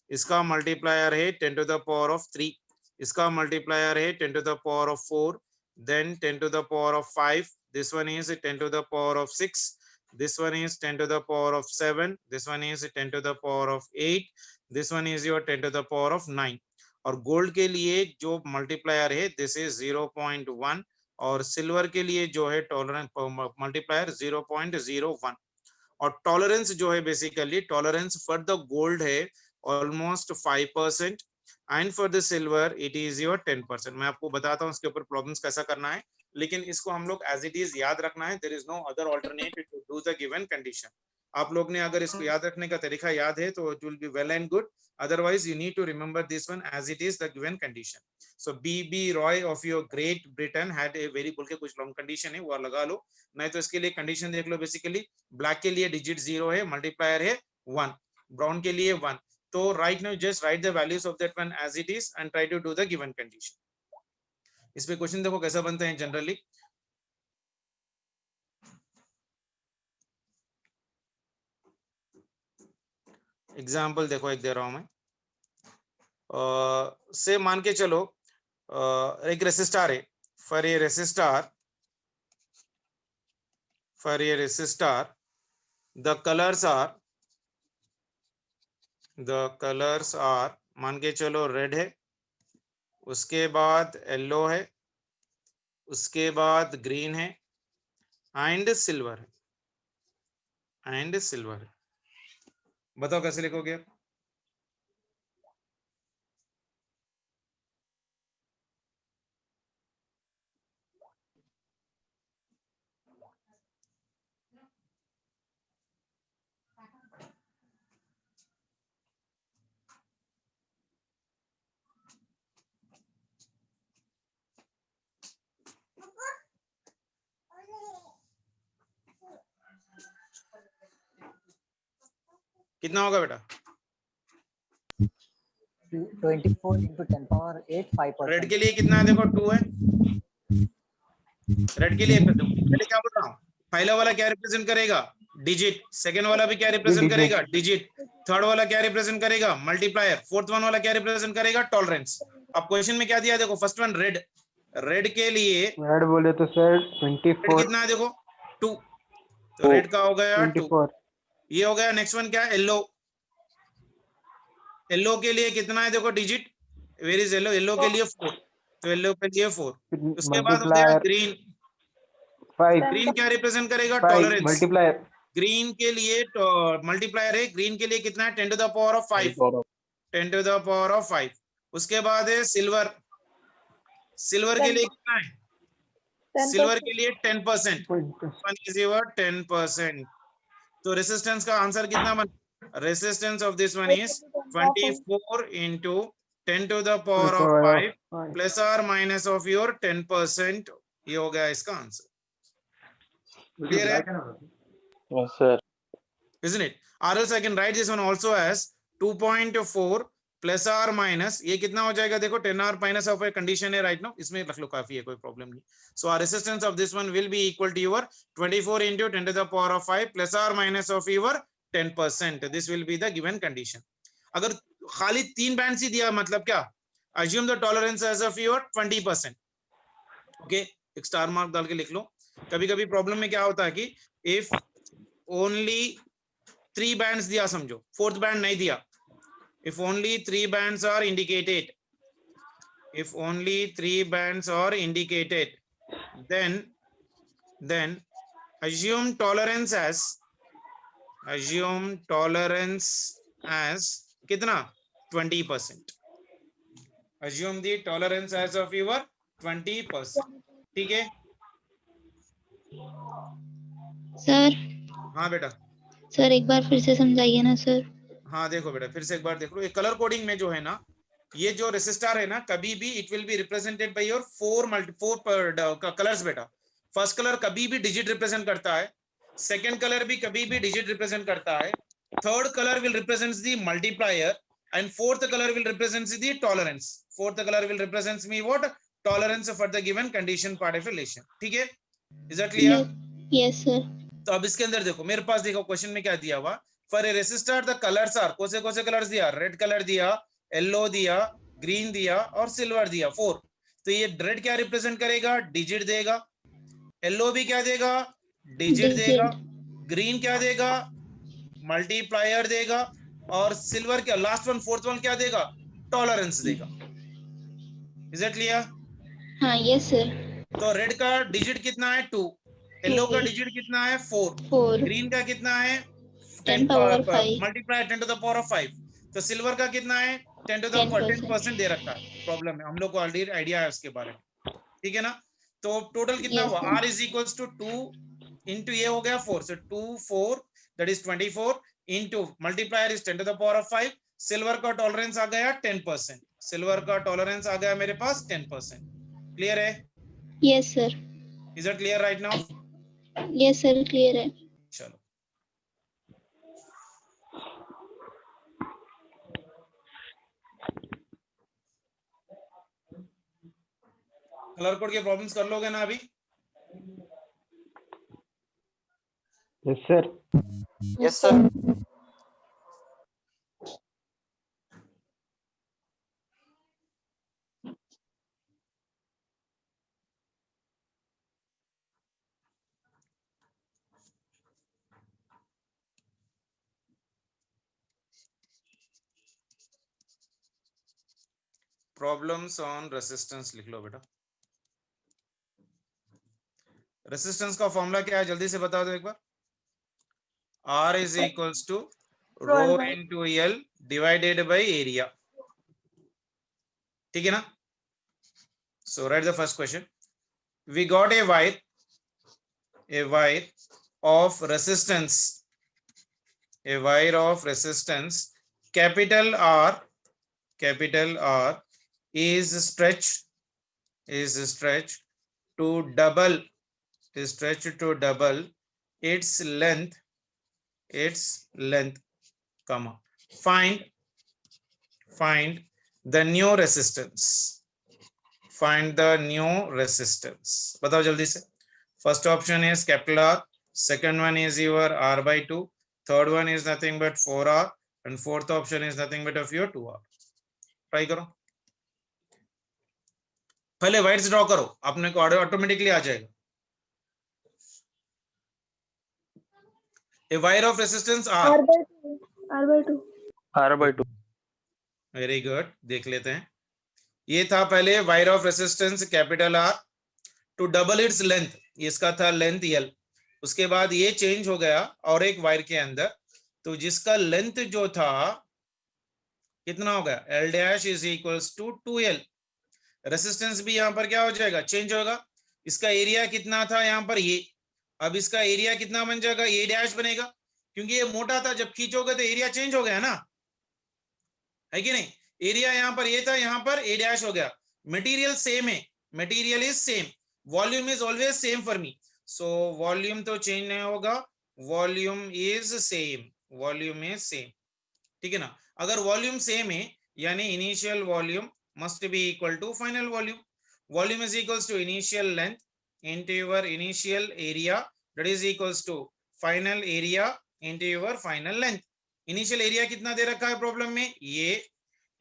इसका मल्टीप्लायर है 10 to the power of 3, इसका मल्टीप्लायर है 10 to the power of 4, then 10 to the power of 5, this one is 10 to the power of 6, this one is 10 to the power of 7, this one is 10 to the power of 8, this one is your 10 to the power of 9. और gold के लिए जो multiplier है this is 0.1, और silver के लिए जो है टॉलरेंस मल्टीप्लायर 0.01. और टॉलरेंस जो है basically tolerance for the gold है almost 5%, and for the silver it is your 10%. मैं आपको बताता हूँ इसके ऊपर प्रॉब्लम्स कैसा करना है, लेकिन इसको हम लोग एज इट इज याद रखना है. There is no other alternative to do the given condition. आप लोग ने अगर इसको याद रखने का तरीका याद है तो it will be well and good, otherwise you need to remember this one as it is the given condition. So B.B. Roy of your Great Britain had a very बोल के कुछ लॉन्ग कंडीशन है वो लगा लो, नहीं तो इसके लिए कंडीशन देख लो. बेसिकली ब्लैक के लिए डिजिट 0 है, मल्टीप्लायर है 1, ब्राउन के लिए 1. तो right now just write the values of that one as it is and try to do the given condition. इस पे क्वेश्चन देखो कैसा बनते हैं जनरली. एग्जाम्पल देखो एक दे रहा हूं मैं. से मान के चलो एक रेसिस्टर है. For a resistor the colours are मान के चलो रेड है, उसके बाद येलो है, उसके बाद ग्रीन है एंड सिल्वर है. बताओ कैसे लिखोगे. कितना होगा बेटा? 24 into 10 power 8 5%. रेड के लिए कितना है देखो 2 है. रेड के लिए पहले क्या बोल रहा हूँ, पहला वाला क्या रिप्रेजेंट करेगा डिजिट, सेकंड वाला भी क्या रिप्रेजेंट करेगा डिजिट, थर्ड वाला क्या रिप्रेजेंट करेगा मल्टीप्लायर, फोर्थ वन वाला क्या रिप्रेजेंट करेगा टॉलरेंस. अब क्वेश्चन में क्या दिया देखो, फर्स्ट वन रेड के लिए रेड बोले तो सर 24 कितना है देखो 2, तो रेड का हो गया 2. ये हो गया। नेक्स्ट वन क्या है, येलो। येलो के लिए कितना है देखो digit, where is yellow, yellow के लिए 4, तो येलो के लिए 4। उसके बाद हो गया मल्टीप्लायर ग्रीन। 5 ग्रीन क्या रिप्रेजेंट करेगा, 5 टॉलरेंस। मल्टीप्लायर ग्रीन के लिए मल्टीप्लायर है, ग्रीन के लिए कितना है 10 to the power of 5, 10 to the power of 5। उसके बाद है सिल्वर, सिल्वर के लिए कितना है, 10%. सिल्वर के लिए 10%, 10%। तो रेसिस्टेंस का आंसर कितना बना, resistance of this one is 24 into 10 to the power of 5 plus और माइनस ऑफ योर 10%, ये हो गया इसका आंसर। क्लियर है? Yes, sir. Isn't it? Or else I can write this one also as 2.4 plus or minus, ये कितना हो जाएगा देखो, 10 or minus of a condition है right now, इसमें रख लो काफी है, कोई प्रॉब्लम नहीं। So our resistance of this one will be equal to your 24 into 10 to the power of 5 plus or minus of your 10%. This will be the given condition. अगर खाली 3 band ही दिया मतलब क्या, assume the tolerance as of your 20%. Okay, एक star mark डाल के लिख लो। कभी कभी प्रॉब्लम में क्या होता है कि if only 3 bands दिया समझो, 4th band नहीं दिया, if only 3 bands are indicated, if only 3 bands are indicated, then assume tolerance as कितना, 20%। assume the tolerance as of your 20%। ठीक है सर हाँ बेटा, सर एक बार फिर से समझाइए ना सर। हाँ देखो बेटा फिर से एक बार देख लो, ये कलर कोडिंग में जो है ना, ये जो रेसिस्टर है ना, कभी भी it will be represented by your 4 colours बेटा। फर्स्ट कलर कभी भी डिजिट रिप्रेजेंट करता है, सेकंड कलर भी कभी भी डिजिट रिप्रेजेंट करता है, third colour will represents the multiplier and fourth colour will represents the tolerance. Fourth colour will represents me what, tolerance for the given condition part of relation. ठीक है, is that clear? Yes sir. तो अब इसके अंदर देखो, मेरे पास देखो question में क्या दिया हुआ, for a resistor the colours are, कौन से कलर्स दिया, रेड कलर दिया, येलो दिया, ग्रीन दिया और सिल्वर दिया 4। तो ये रेड क्या रिप्रेजेंट करेगा, डिजिट देगा, येलो भी क्या देगा, डिजिट देगा, ग्रीन क्या देगा, मल्टीप्लायर देगा, और सिल्वर क्या, लास्ट वन फोर्थ वन क्या देगा, टॉलरेंस देगा। Is it clear? हाँ यस सर। तो रेड का डिजिट कितना है 2, येलो का डिजिट कितना है 4, ग्रीन का कितना है 10 multiply 10 to the power of 5, तो सिल्वर का कितना है 10 टू द 10% दे रखा है। प्रॉब्लम है, हम लोग को ऑलरेडी आइडिया है उसके बारे में। ठीक है ना? तो टोटल कितना हुआ, R is equals to 2 into ये हो गया 4, so 2 4 that is 24 into multiplier is 10 to the power of 5, silver का टॉलरेंस आ गया 10%, सिल्वर का टॉलरेंस आ गया मेरे पास 10%। क्लियर है? Yes sir. Is it clear right now? Yes sir clear है। चलो कलर कोड के प्रॉब्लम्स कर लोगे ना अभी? Yes sir. Yes, sir. Problems on resistance लिख लो बेटा। रेसिस्टेंस का फॉर्मूला क्या है जल्दी से बता दो एक बार। R is equals to rho into L divided by area। ठीक है ना? So write the first question. We got a wire of resistance, a wire of resistance capital R is stretched to double its length, comma, find the new resistance, बताओ जल्दी से। First option is capital R, second one is your R/2, third one is nothing but 4R and fourth option is nothing but of your 2R। Try करो, पहले wires draw करो, अपने को automatically आ जाएगा। A wire of resistance R R. by 2. R by 2. R/2. Very good, देख लेते हैं। ये था पहले wire of resistance capital R to double its length, इसका था लेंथ L। उसके बाद ये चेंज हो गया और एक वायर के अंदर, तो जिसका लेंथ जो था कितना हो गया, L dash is equals to 2L। Resistance भी यहाँ पर क्या हो जाएगा, चेंज होगा। इसका एरिया कितना था यहाँ पर ये, अब इसका एरिया कितना बन जाएगा, A डैश बनेगा, क्योंकि ये मोटा था, जब खींचोगे तो एरिया चेंज हो गया ना, है कि नहीं। एरिया यहाँ पर ये था, यहाँ पर A डैश हो गया। मटेरियल सेम है, material is same, volume is always same for me, so volume तो चेंज नहीं होगा, volume is same, volume is same, ठीक है ना। अगर वॉल्यूम सेम है यानी initial volume must be equal to final volume. Volume is equals to initial length into your initial area, that is equals to final area into your final length. Initial area कितना दे रखा है problem में, ये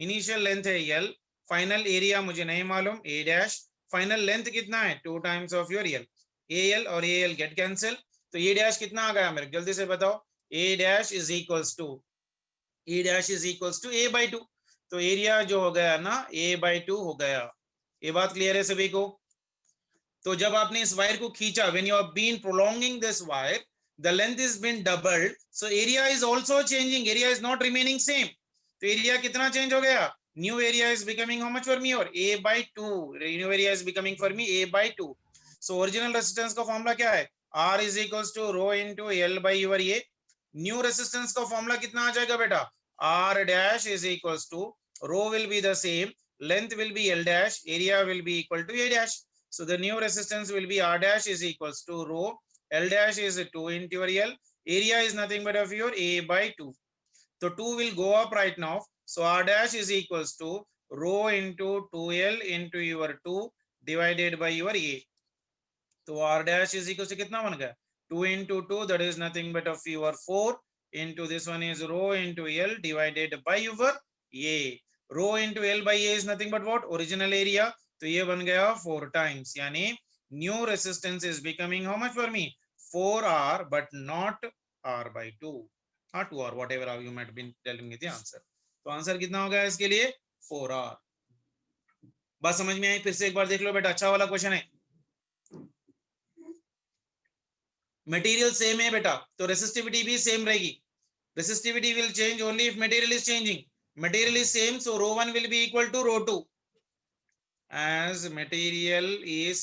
initial length है L, final area मुझे नहीं मालूम A dash, final length कितना है 2 times of your L, AL और AL get cancel, तो A dash कितना आ गया मेरे, जल्दी से बताओ। A dash is equals to A by 2, तो एरिया जो हो गया ना A by 2 हो गया। ये बात क्लियर है सभी को। तो जब आपने इस वायर को खींचा, when you have been prolonging this wire, the length is been doubled, so area is also changing, area is not remaining same, तो एरिया कितना चेंज हो गया, new area is becoming how much for me, और A by 2, new area is becoming for me A by 2। so original resistance का formula क्या है, R is equals to rho into L by your A। New resistance का formula कितना आ जाएगा बेटा, R dash is equals to rho will be the same, length will be L dash, area will be equal to A dash, so the new resistance will be R dash is equals to rho, L dash is 2 into your L, area is nothing but of your A by 2, so 2 will go up right now, so R dash is equals to rho into 2L into your 2 divided by your A, so R dash is equals to कितना बन गया, 2 into 2, that is nothing but of your 4 into this one is rho into L divided by your A। rho into L by A is nothing but what, original area, तो ये बन गया 4 times, यानी new resistance is becoming how much for me, 4R but not R by 2, 2R, whatever you might be telling me the answer। तो answer कितना हो गया इसके लिए, 4R। बात समझ में आई, फिर से एक बार देख लो बेटा, अच्छा वाला क्वेश्चन है। मटेरियल सेम है बेटा, तो रेसिस्टिविटी भी सेम रहेगी, resistivity will change only if material is changing, material is same, so rho 1 will be equal to rho 2, as material is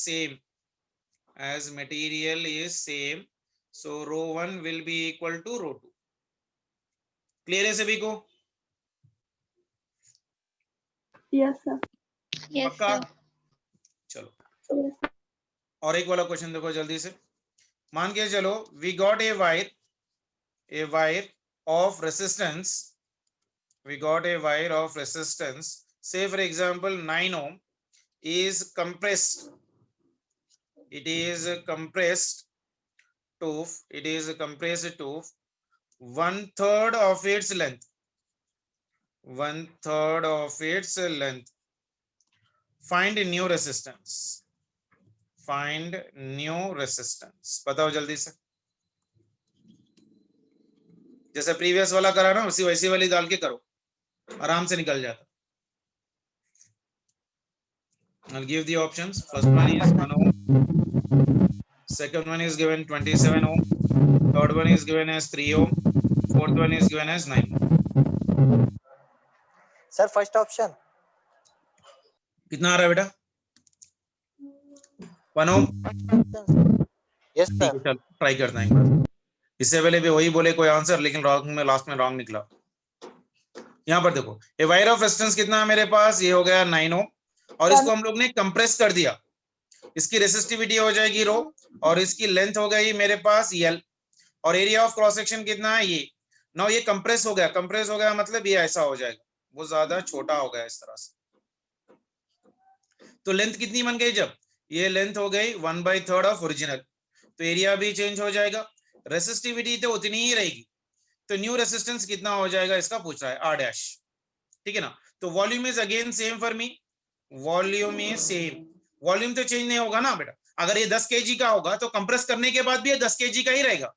same, so rho 1 will be equal to rho 2। Clear है सभी को, Yes, sir. Yes, पक्का। sir. चलो Yes. और एक वाला question देखो जल्दी से। मान के चलो we got a wire of resistance, we got a wire of resistance, say for example 9 ohm is compressed, it is a compressed to 1/3 of its length, 1/3 of its length, find new resistance, बताओ जल्दी से, जैसे previous वाला करा ना उसी वैसी वाली डाल के करो, आराम से निकल जाता। I'll give the options. First one is 1 ohm. Second one is given 27 ohm. Third one is given as 3 ohm. Fourth one is given as 9 ohm. Sir first option कितना आ रहा है बेटा, 1 ohm? यस ठीक है, सर। चलो try करते हैं एक बार। इससे पहले भी वही बोले कोई आंसर, लेकिन लास्ट में रॉन्ग निकला। यहाँ पर देखो, ये वायर ऑफ रेजिस्टेंस कितना है मेरे पास, ये हो गया 9 ओम, और इसको हम लोग ने कंप्रेस कर दिया, इसकी रेसिस्टिविटी हो जाएगी रो, और इसकी लेंथ हो गई मेरे पास L, और एरिया ऑफ क्रॉस सेक्शन कितना है ये। नाउ ये कंप्रेस हो गया मतलब ये ऐसा हो जाएगा, वो ज्यादा छोटा हो गया इस तरह से। तो लेंथ कितनी बन गई, जब ये लेंथ हो गई 1/3 ऑफ ओरिजिनल, तो एरिया भी चेंज हो जाएगा, रेसिस्टिविटी तो उतनी ही रहेगी, तो न्यू रेसिस्टेंस कितना हो जाएगा इसका पूछ रहा है, R डैश, ठीक है ना। तो volume is again same for me, volume is same, volume तो चेंज नहीं होगा ना बेटा। अगर ये 10 kg का होगा तो कंप्रेस करने के बाद भी ये 10 kg का ही रहेगा,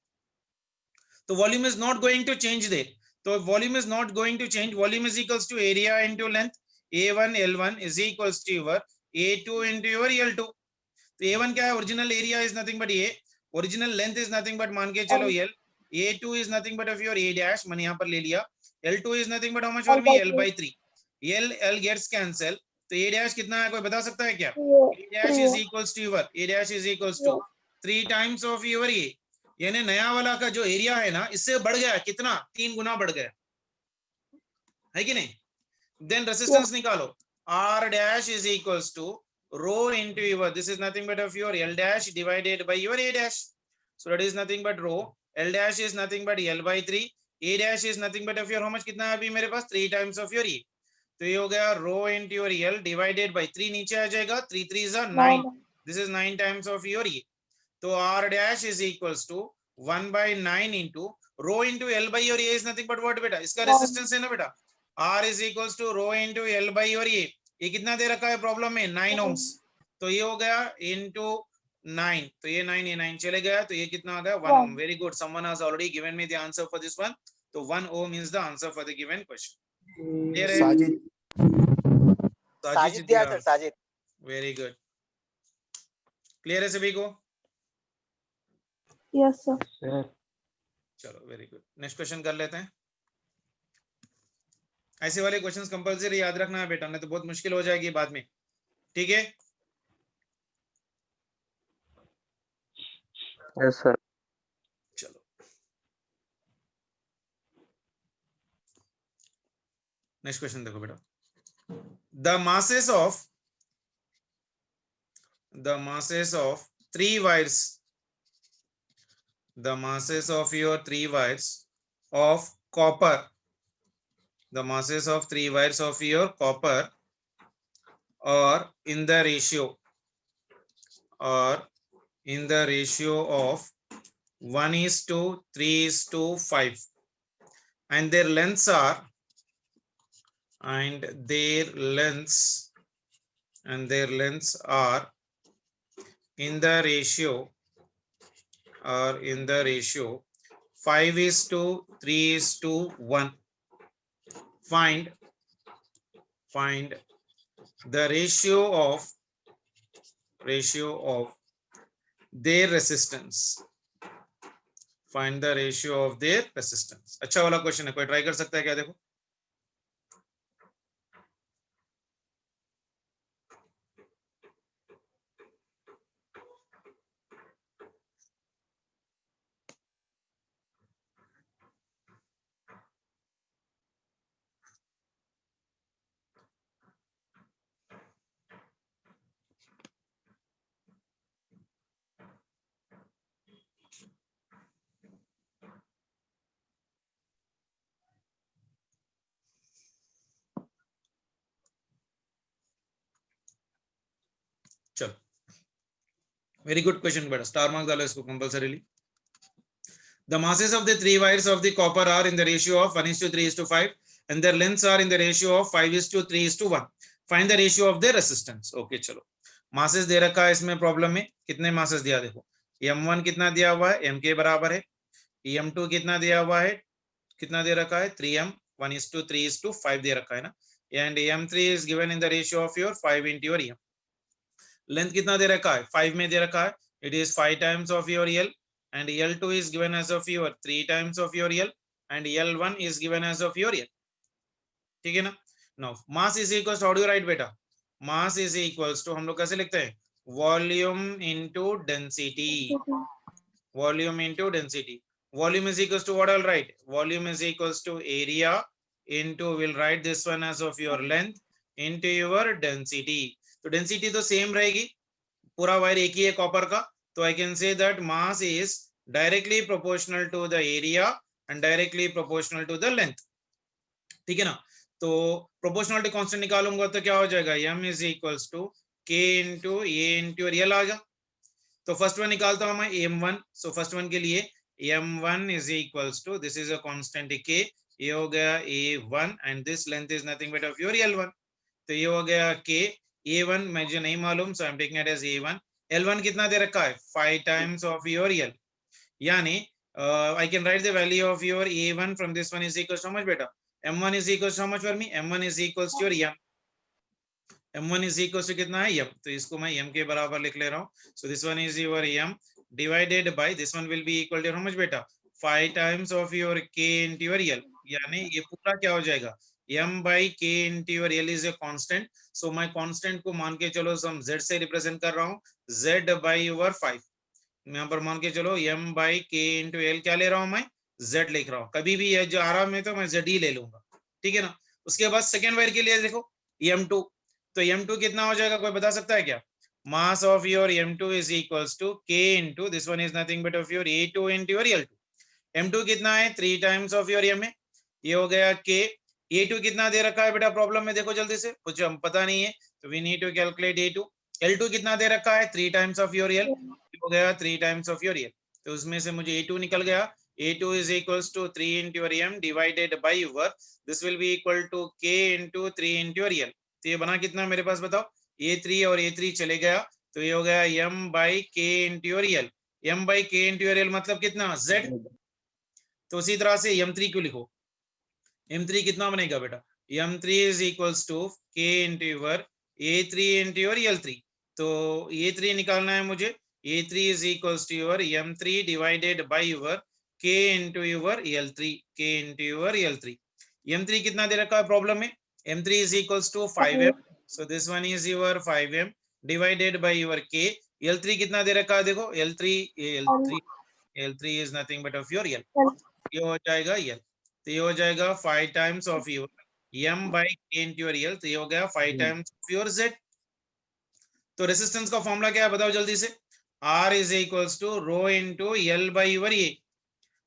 तो volume is not going to change there, तो volume is not going to change, volume is equals to area into length, A1 L1 is equals to your A2 into your L2। तो A1 क्या है, original area is nothing but A, original length is nothing but मान के चलो L, A2 is nothing but of your A dash, मैंने यहाँ पर ले लिया, L2 is nothing but how much will be L by 3, L gets cancel, तो A dash कितना है, कोई बता सकता है क्या? A dash is equals to your, A dash is equals to 3 times of your A, यानी नया वाला का जो एरिया है ना, इससे बढ़ गया कितना, 3 गुना बढ़ गया है कि नहीं? देन रेसिस्टेंस निकालो, R dash is equals to rho into your, this is nothing but of your L dash divided by your A dash, so that is nothing but rho, L dash is nothing but L by 3, A dash is nothing but of your, how much कितना है अभी मेरे पास, 3 times of your E, तो ये हो गया rho into your L divided by 3, नीचे आ जाएगा 3 3s are 9, this is 9 times of your E, तो R dash is equals to 1 by 9 into rho into L by your A is nothing but what बेटा, इसका resistance है ना बेटा, R is equals to rho into L by your A, ये कितना दे रखा है प्रॉब्लम में, 9 ohms, तो ये हो गया into 9, तो ये 9 ये 9 चले गया, तो ये कितना आ गया 1 ohm। Very good, someone has already given me the answer for this one, तो 1 ohm is the answer for the given question। Clear है? साजिद दिया sir, Sajid. Very good, clear है सभी को? Yes, sir. sir, चलो वेरी गुड, नेक्स्ट क्वेश्चन कर लेते हैं। ऐसे वाले क्वेश्चंस कंपलसरी याद रखना है बेटा, नहीं तो बहुत मुश्किल हो जाएगी बाद में, ठीक है? Yes, sir. चलो नेक्स्ट क्वेश्चन देखो बेटा, the masses of 3 wires, the masses of your 3 wires of copper, the masses of 3 wires of your copper are in the ratio of 1:3:5, and their lengths are in the ratio 5:3:1. Find the ratio of their resistance. Find the ratio of their resistance. अच्छा वाला question है, कोई try कर सकता है क्या? देखो चलो, वेरी गुड क्वेश्चन बेटा, स्टार मार्क डालो इसको compulsorily. The masses of the 3 wires of the copper are in the ratio of 1:3:5 and their lengths are in the ratio of 5:3:1. Find the ratio of their resistance. Okay, चलो masses दे रखा है इसमें problem में, कितने masses दिया देखो, m1 कितना दिया हुआ है, m के बराबर है, m2 कितना दिया हुआ है, कितना दे रखा है 3m, 1:3:5 दे रखा है ना, and m3 is given in the ratio of your 5 into your m। Length कितना दे रखा है, 5 में दे रखा है, it is 5 times of your L, and L2 is given as of your 3 times of your L, and L1 is given as of your L, ठीक है ना। now mass is equals to, how do you write बेटा, mass is equals to हम लोग कैसे लिखते हैं, volume into density, volume into density, volume is equals to what I'll write, volume is equals to area into, we'll write this one as of your length into your density, तो density तो same रहेगी, पूरा wire एक ही है copper का, तो I can say that mass is directly proportional to the area and directly proportional to the length, ठीक है ना। तो प्रोपोर्शनलिटी कांस्टेंट निकालूंगा तो क्या हो जाएगा, m is equals to k into a into real आ गया। तो फर्स्ट वन निकालता हूं मैं m1, सो फर्स्ट वन के लिए m1 is equals to, this is a constant k, ये हो गया a1 and this length is nothing but of your l1, तो ये हो गया k, A1 मुझे नहीं मालूम, so I'm taking it as A1। L1 कितना दे रखा है, 5 times of your L, यानी I can write the value of your A1 from this one is equals to how much beta? M1 is equals to how much for me? M1 is equals to your M. M1 is equals to कितना है M, तो इसको मैं M के बराबर लिख ले रहा हूँ. So this one is your M divided by this one will be equal to how much beta? 5 times of your K into your L. यानी ये पूरा क्या हो जाएगा? M by K into your L is a constant. So मैं constant को मान के चलो हम Z से represent कर रहा हूँ. Z by over 5. यहाँ पर मान के चलो M by K into L क्या ले रहा हूँ मैं? Z लिख रहा हूँ. कभी भी ये जो आ रहा है तो मैं Z ही ले लूंगा. ठीक है ना? उसके बाद सेकेंड वायर के लिए देखो M2. तो M2 कितना हो जाएगा, कोई बता सकता है क्या? Mass of your M2 is equals to K into this one is nothing but of your A2 into your L2. M2 कितना है? 3 टाइम्स ऑफ योर M है. ये हो गया K. A2 कितना दे रखा है बेटा प्रॉब्लम में, देखो जल्दी से, कुछ हम पता नहीं है तो we need to calculate A2. L2 कितना दे रखा है? 3 टाइम्स ऑफ योर L. हो गया 3 टाइम्स ऑफ योर L. तो उसमें से मुझे A2 निकल गया. A2 is equals to 3 into your M divided by your this will be equal to K into 3 into your L. तो ये बना कितना मेरे पास बताओ? A3 और A3 चले गया तो ये हो गया M by K into your L. M by K into your L मतलब कितना? Z. तो उसी तरह से M3 क्यों लिखो? M3 कितना बनेगा बेटा? M3 is equals to K into your A3 into your L3. तो A3 निकालना है मुझे. A3 is equals to your M3 divided by your K into your L3. K into your L3. M3 कितना दे रखा है प्रॉब्लम में? M3 is equals to 5M. So this one is your 5M divided by your K. L3 कितना दे रखा है देखो? L3 is nothing but of your L. ये हो जाएगा L. तो ये हो जाएगा 5 times of your M by K into your L. तो ये हो गया 5 times of your Z. तो रेसिस्टेंस का फॉर्मूला क्या है बताओ जल्दी से? R is equals to rho into L by your A.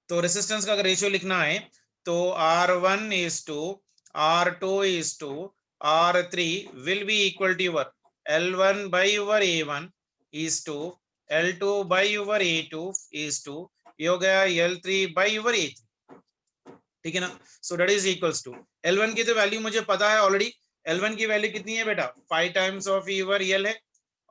तो रेसिस्टेंस का अगर रेशियो लिखना है तो R1 is to R2 is to R3 will be equal to your L1 by your A1 is to L2 by your A2 is to ये हो गया L3 by your A3. ठीक है ना? So that is equals to L1 की तो value मुझे पता है ऑलरेडी. L1 की वैल्यू कितनी है बेटा? 5 टाइम्स ऑफ योर L है.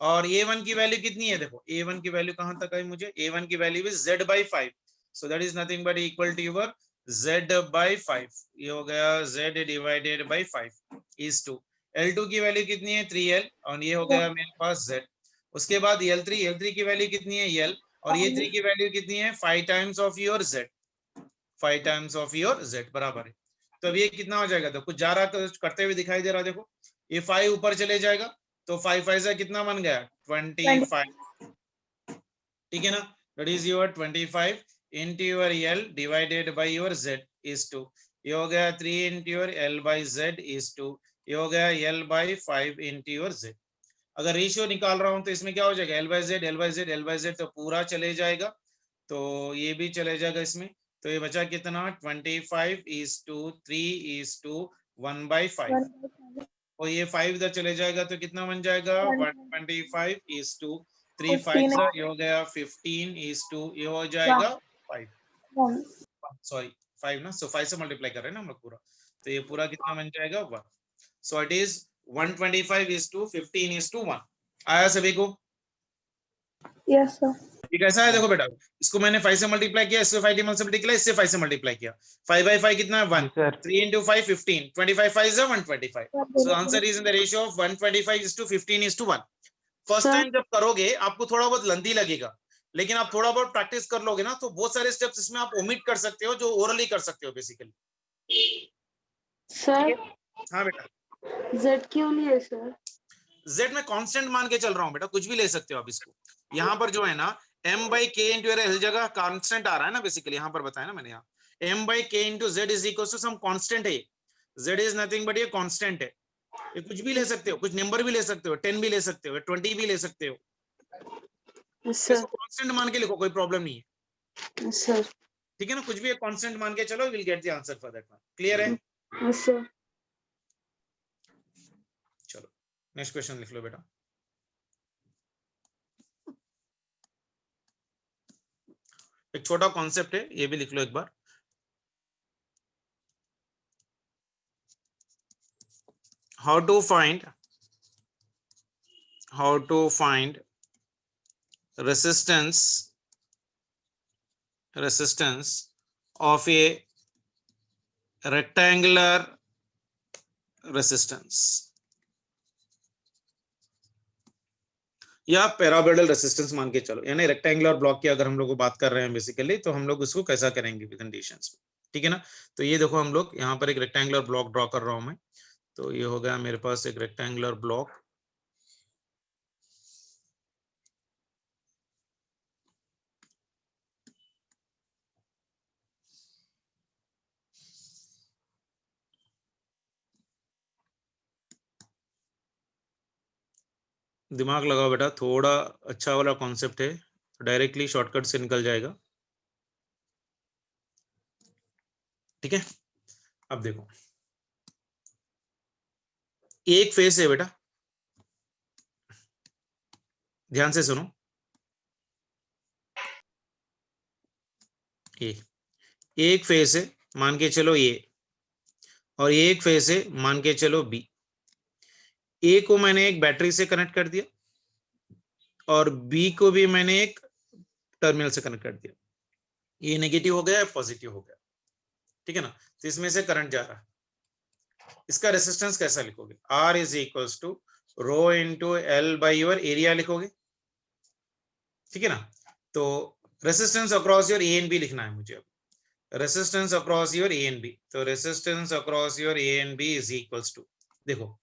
और A1 की वैल्यू कितनी है देखो? A1 की वैल्यू कहां तक आई मुझे? A1 की value is Z by 5. So that is nothing but equal to your Z by 5. ये हो गया Z divided by 5 is to L2 की वैल्यू कितनी है? 3L. और ये हो गया मेरे पास Z. उसके बाद L3 की वैल्यू कितनी है? L. और ये 3 की वैल्यू कितनी है? 5 times of your Z. 5 times of your Z बराबर है. तो अब ये कितना हो जाएगा? तो कुछ जा रहा करते हुए दिखाई दे रहा देखो. ये 5 ऊपर चले जाएगा तो 5 5 से कितना बन गया? 25. ठीक है ना? That is your 25 into your L divided by your Z is 2. ये हो गया 3 into your L by Z is 2. ये हो गया L by 5 into your Z. अगर रेशियो निकाल रहा हूं तो इसमें क्या हो जाएगा? L by Z L by Z L by Z तो पूरा चले जाएगा. तो ये भी चले जाएगा इसमें. तो ये बचा कितना? 25 is to 3 is to 1 by 5. और ये 5 इधर चले जाएगा तो कितना बन जाएगा? 125 is to 3 5 ये हो गया 15 is to ये हो जाएगा 5. सॉरी 5 ना. सो 5 से मल्टीप्लाई कर रहे हैं ना हम लोग पूरा. तो ये पूरा कितना बन जाएगा? 1. सो it is 125 is to 15 is to 1. आया सभी को? Yes sir. ये कैसा है देखो बेटा? इसको मैंने 5 से मल्टीप्लाई किया, इससे 5 मल्टीप्लाई किया, इससे 5 से मल्टीप्लाई किया. 5 by 5 कितना है? 1. 3 into 5 15. 25 5 is 125. So answer is in the ratio of 125 is to 15 is to 1. First time जब करोगे आपको थोड़ा बहुत लंदी लगेगा, लेकिन आप थोड़ा बहुत प्रैक्टिस कर लोगे ना तो बहुत सारे स्टेप्स इसमें आप ओमिट कर सकते हो जो ओरली कर सकते हो बेसिकली. सर. हाँ बेटा. Z क्यों लिए सर? Z में कांस्टेंट मान के चल रहा हूँ बेटा, कुछ भी ले सकते हो आप इसको. यहाँ पर जो है ना M by K into L जगह कांस्टेंट आ रहा है ना बेसिकली. यहाँ पर बताया ना मैंने, यहाँ M by K into Z is equal to some constant है. Z is nothing but ये कांस्टेंट है. ये कुछ भी ले सकते हो, कुछ नंबर भी ले सकते हो, 10 भी ले सकते हो, 20 भी ले सकते हो. सर. कांस्टेंट मान के लिखो, कोई प्रॉब्लम नहीं है. सर. ठीक है ना? कुछ भी एक कांस्टेंट मान के चलो, will get the answer for that one. Clear है? सर. चलो नेक्स्ट क्वेश्चन लिख लो बेटा. एक छोटा कॉन्सेप्ट है, ये भी लिख लो एक बार. how to find resistance resistance of a rectangular resistance या पैराबोलॉइडल रेसिस्टेंस मान के चलो, यानी रेक्टेंगुलर ब्लॉक की अगर हम लोग बात कर रहे हैं बेसिकली, तो हम लोग उसको कैसा करेंगे कंडीशंस में, ठीक है ना। तो ये देखो हम लोग यहाँ पर एक रेक्टेंगुलर ब्लॉक ड्रॉ कर रहा हूं मैं। तो ये हो गया मेरे पास एक रेक्टेंगुलर ब्लॉक, दिमाग लगाओ बेटा, थोड़ा अच्छा वाला कॉन्सेप्ट है, डायरेक्टली शॉर्टकट से निकल जाएगा, ठीक है। अब देखो एक फेस है बेटा, ध्यान से सुनो, एक फेस है मान के चलो ए, और एक फेस है मान के चलो बी। ए को मैंने एक बैटरी से कनेक्ट कर दिया और बी को भी मैंने एक टर्मिनल से कनेक्ट कर दिया। ये नेगेटिव हो गया, पॉजिटिव हो गया, ठीक है ना। तो इसमें से करंट जा रहा है। इसका रेसिस्टेंस कैसा लिखोगे? R is equals to rho into L by your area लिखोगे, ठीक है ना। तो resistance across your A and B लिखना है मुझे अब, resistance across your A and B. तो resistance across your A and B is equals to, देखो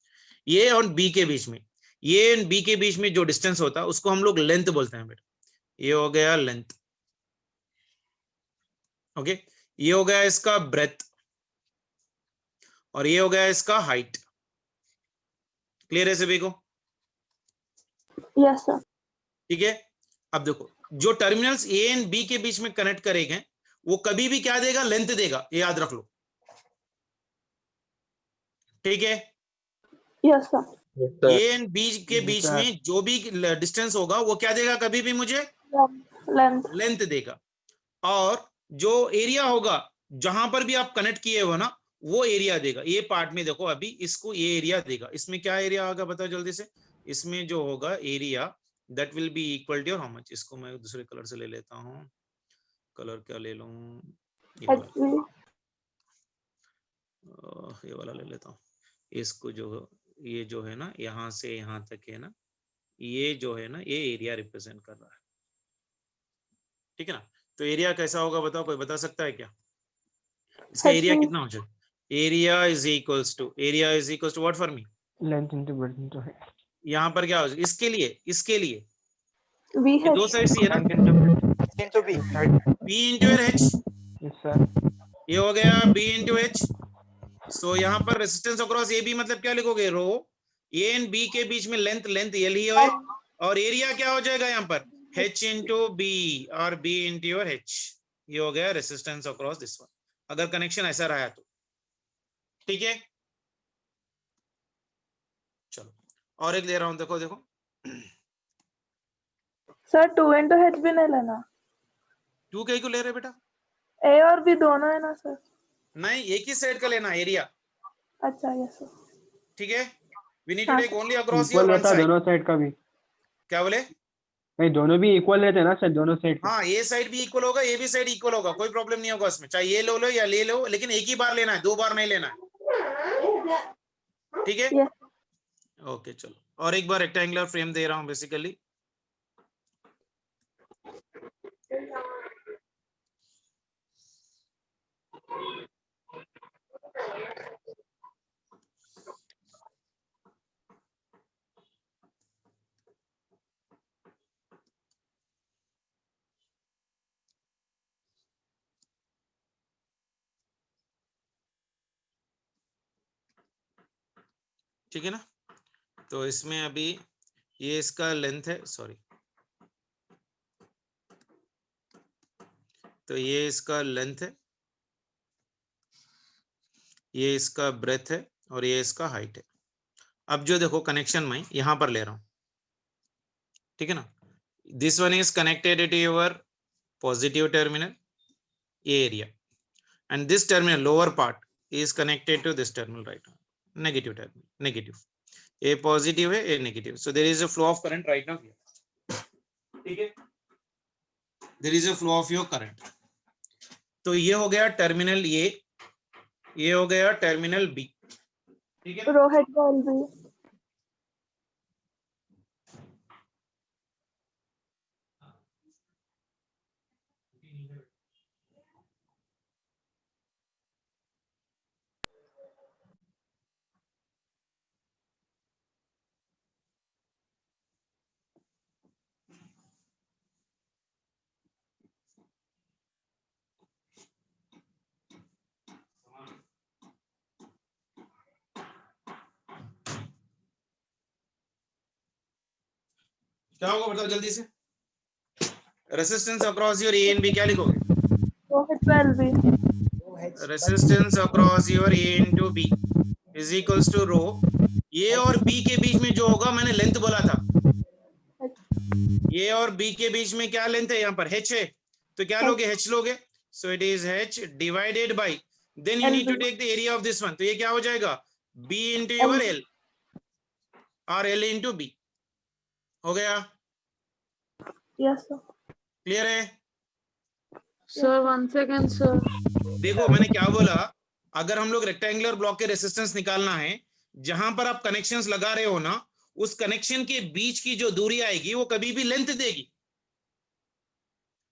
ये और बी के बीच में, ये एंड बी के बीच में जो डिस्टेंस होता है उसको हम लोग लेंथ बोलते हैं बेटा। ये हो गया लेंथ, ओके। ये हो गया इसका ब्रेथ, और ये हो गया इसका हाइट। क्लियर है सभी को? Yes sir. ठीक है। अब देखो जो टर्मिनल्स ए एंड बी के बीच में कनेक्ट करेंगे वो कभी भी क्या देगा? लेंथ देगा, ये याद रख लो, ठीक है। Yes sir. A and B के बीच में जो भी डिस्टेंस होगा वो क्या देगा? कभी भी मुझे लेंथ। लेंथ देगा। और जो एरिया होगा जहां पर भी आप कनेक्ट किए हो ना, वो एरिया देगा। ये पार्ट में देखो अभी इसको ये एरिया देगा। इसमें क्या एरिया होगा बताओ जल्दी से? इसमें जो होगा area that will be equal to how much. इसको मैं दूसरे कलर से ले लेता हूँ। कलर क्या ले लूं? ये वाला ले लेता हूँ। इसको जो ये जो है ना यहाँ से यहाँ तक है ना, ये जो है ना ये एरिया रिप्रेजेंट कर रहा है, ठीक है ना। तो एरिया कैसा होगा बताओ, कोई बता सकता है क्या? इसका एरिया कितना हो जाए? Area is equals to what for me? Length into breadth into height. यहाँ पर क्या हो जाए? इसके लिए वी ये दो साइड है ना, into B. B into H. Yes sir. ये हो गया B इंटू एच। सो यहाँ पर रेसिस्टेंस अक्रॉस ए बी मतलब क्या लिखोगे? रो ए एंड बी के बीच में लेंथ एल ही है, और एरिया क्या हो जाएगा यहाँ पर? H इंटू बी और B इंटू योर H। ये हो गया रेसिस्टेंस अक्रॉस दिस वन, अगर कनेक्शन ऐसा रहा तो, ठीक है। चलो और एक ले रहा हूं, देखो देखो सर 2 into H भी नहीं लेना? 2 कहीं को ले रहे बेटा? ए और बी दोनों है ना सर? नहीं, एक ही साइड का लेना एरिया, अच्छा यस सर। ठीक है। We need to take only across your equal one रहता है साइड। दोनों साइड का भी। क्या बोले? नहीं दोनों भी इक्वल रहते हैं ना सर, दोनों साइड का। हाँ, ये साइड भी इक्वल होगा, ये भी साइड इक्वल होगा, कोई प्रॉब्लम नहीं होगा उसमें। चाहे ये लो लो या ले लो, लेकिन एक ही बार लेना है, 2 बार नहीं लेना है, ठीक है। Yes. ओके चलो और एक बार रेक्टेंगुलर फ्रेम दे रहा हूं बेसिकली। ठीक है ना। तो इसमें अभी ये इसका लेंथ है, सॉरी, तो ये इसका लेंथ है, ये इसका ब्रेथ है, और ये इसका हाइट है। अब जो देखो कनेक्शन मैं यहां पर ले रहा हूं, ठीक है ना। This one is connected to your positive terminal, ये area, and this terminal lower part is connected to this terminal right, negative terminal, negative. A positive है, A negative, so there is a flow of current right now here, ठीक है। There is a flow of your current, तो ये हो गया terminal ये हो गया टर्मिनल बी, ठीक है। रो हेड का एलबी। क्या होगा बताओ जल्दी से, resistance across your A and B क्या लिखोगे? रो हेड का LB. Resistance across your A into B is equals to rho, A और बी के बीच में जो होगा, मैंने लेंथ बोला था, ए और बी के बीच में क्या लेंथ है? यहाँ पर h है, तो क्या लोगे? h लोगे, so it is h divided by, then you need to take the area of this one, तो ये क्या हो जाएगा? b इंटू योर l और l इंटू b, हो गया? Yes sir. क्लियर है? Sir 1 second sir. देखो मैंने क्या बोला, अगर हम लोग रेक्टेंगुलर ब्लॉक के रेसिस्टेंस निकालना है, जहां पर आप कनेक्शंस लगा रहे हो ना, उस कनेक्शन के बीच की जो दूरी आएगी वो कभी भी लेंथ देगी,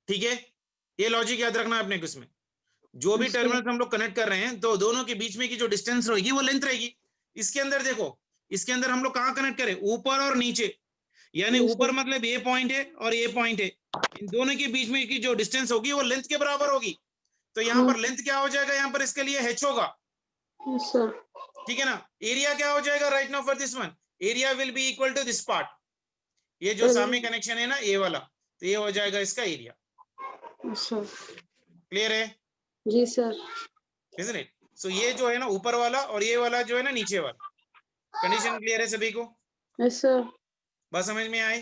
ठीक है? ये लॉजिक याद रखना है अपने को। इसमें जो भी टर्मिनल्स हम लोग कनेक्ट कर रहे हैं, तो दोनों के बीच में की जो डिस्टेंस रहेगी वो लेंथ रहेगी। इसके अंदर देखो, इसके अंदर हम लोग कहाँ कनेक्ट करें? ऊपर और नीचे, यानी ऊपर मतलब ये पॉइंट है और ये पॉइंट है, इन दोनों के बीच में की जो डिस्टेंस होगी वो लेंथ के बराबर होगी। तो यहाँ पर लेंथ क्या हो जाएगा? यहाँ पर इसके लिए h होगा, सर ठीक है ना। एरिया क्या हो जाएगा right now for this one? Area will be equal to this part, ये जो सामने कनेक्शन है ना, ये वाला, तो ये हो जाएगा इसका एरिया। सर क्लियर है? जी सर। isn't it? So ये जो है ना ऊपर वाला और ये वाला जो है ना नीचे वाला, कंडीशन क्लियर है सभी को? Yes sir. बस समझ में आए?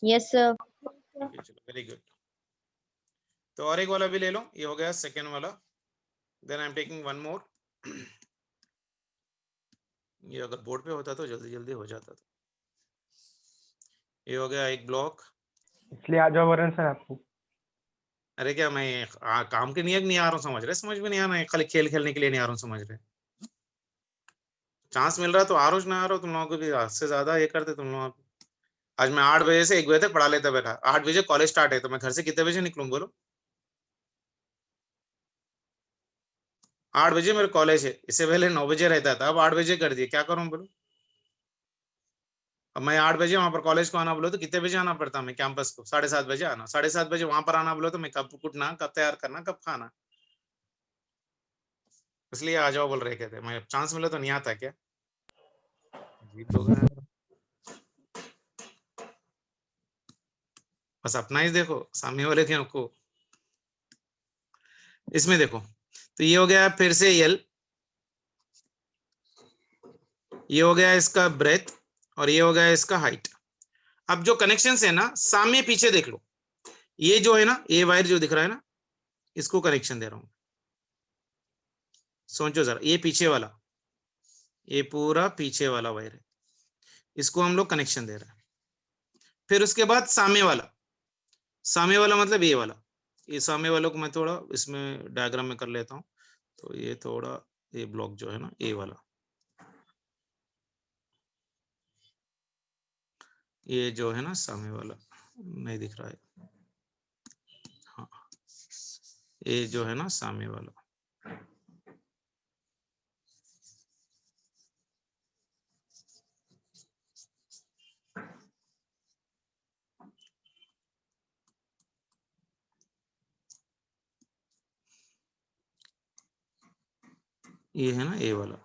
Yes sir. चलो वेरी गुड। तो और एक वाला भी ले लो, ये हो गया सेकेंड वाला, then I am taking one more. ये अगर बोर्ड पे होता तो जल्दी जल्दी हो जाता था। ये हो गया एक ब्लॉक, इसलिए आ जाओ वरुण सर आपको। अरे क्या मैं काम के नियम नहीं आ रहा हूँ, समझ रहे? समझ में नहीं आना है, खाली खेल खेलने के लिए नहीं आ रहा हूँ, समझ रहे? चांस मिल रहा तो आ रहा ना आ रहा, तुम लोगों को भी आज से ज्यादा ये करते तुम लोग। आज मैं 8 बजे से 1 बजे तक पढ़ा लेता बैठा, 8 बजे कॉलेज स्टार्ट है, तो मैं घर से कितने बजे निकलूं बोलो? 8 बजे मेरे कॉलेज है, इससे पहले 9 बजे रहता था, अब 8 बजे कर दिए, क्या करूं बोलो? अब मैं 8 बजे वहां पर कॉलेज को आना बोलो तो कितने बजे आना पड़ता? मैं कैंपस को 7:30 बजे आना, 7:30 बजे वहां पर आना बोलो तो मैं कब उठना, कब तैयार करना, कब खाना, इसलिए आ जाओ बोल रहे कहते। मैं चांस मिला तो नहीं आता क्या? अजीब लोग हैं। बस अपना ही देखो, सामने वाले के को। इसमें देखो, तो ये हो गया फिर से एल, ये हो गया इसका ब्रेथ और ये हो गया इसका हाइट। अब जो कनेक्शंस है ना, सामने पीछे देख लो, ये जो है ना, ये वायर जो दिख रहा है ना, इसको कनेक्शन दे रहा हूं। सोचो जरा, ये पीछे वाला, ये पूरा पीछे वाला वायर है, इसको हम लोग कनेक्शन दे रहे हैं। फिर उसके बाद सामने वाला मतलब ये वाला, ये सामने वालों को मैं थोड़ा इसमें डायग्राम में कर लेता हूं। तो ये थोड़ा, ये ब्लॉक जो है ना, ये वाला, ये जो है ना सामने वाला, नहीं दिख रहा है, हाँ, ये जो है ना सामने वाला, ये है ना ये वाला,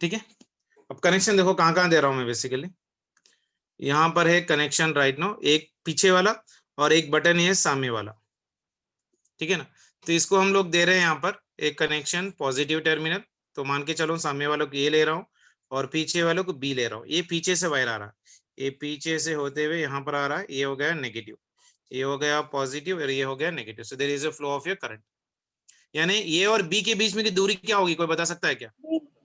ठीक है। अब कनेक्शन देखो कहां कहां दे रहा हूं मैं बेसिकली। यहां पर है कनेक्शन राइट नाउ, एक पीछे वाला और एक बटन है सामने वाला, ठीक है ना। तो इसको हम लोग दे रहे हैं यहाँ पर एक कनेक्शन पॉजिटिव टर्मिनल, तो मान के चलो सामने वालों को ये ले रहा हूँ और पीछे वालों को बी ले रहा हूँ। ये पीछे से वायर आ रहा है, ये पीछे से होते हुए यहाँ पर आ रहा है, ये हो गया नेगेटिव, ये हो गया पॉजिटिव और ये हो गया negative. So there is a flow of your current. यानी ये और बी के बीच में की दूरी क्या होगी, कोई बता सकता है क्या?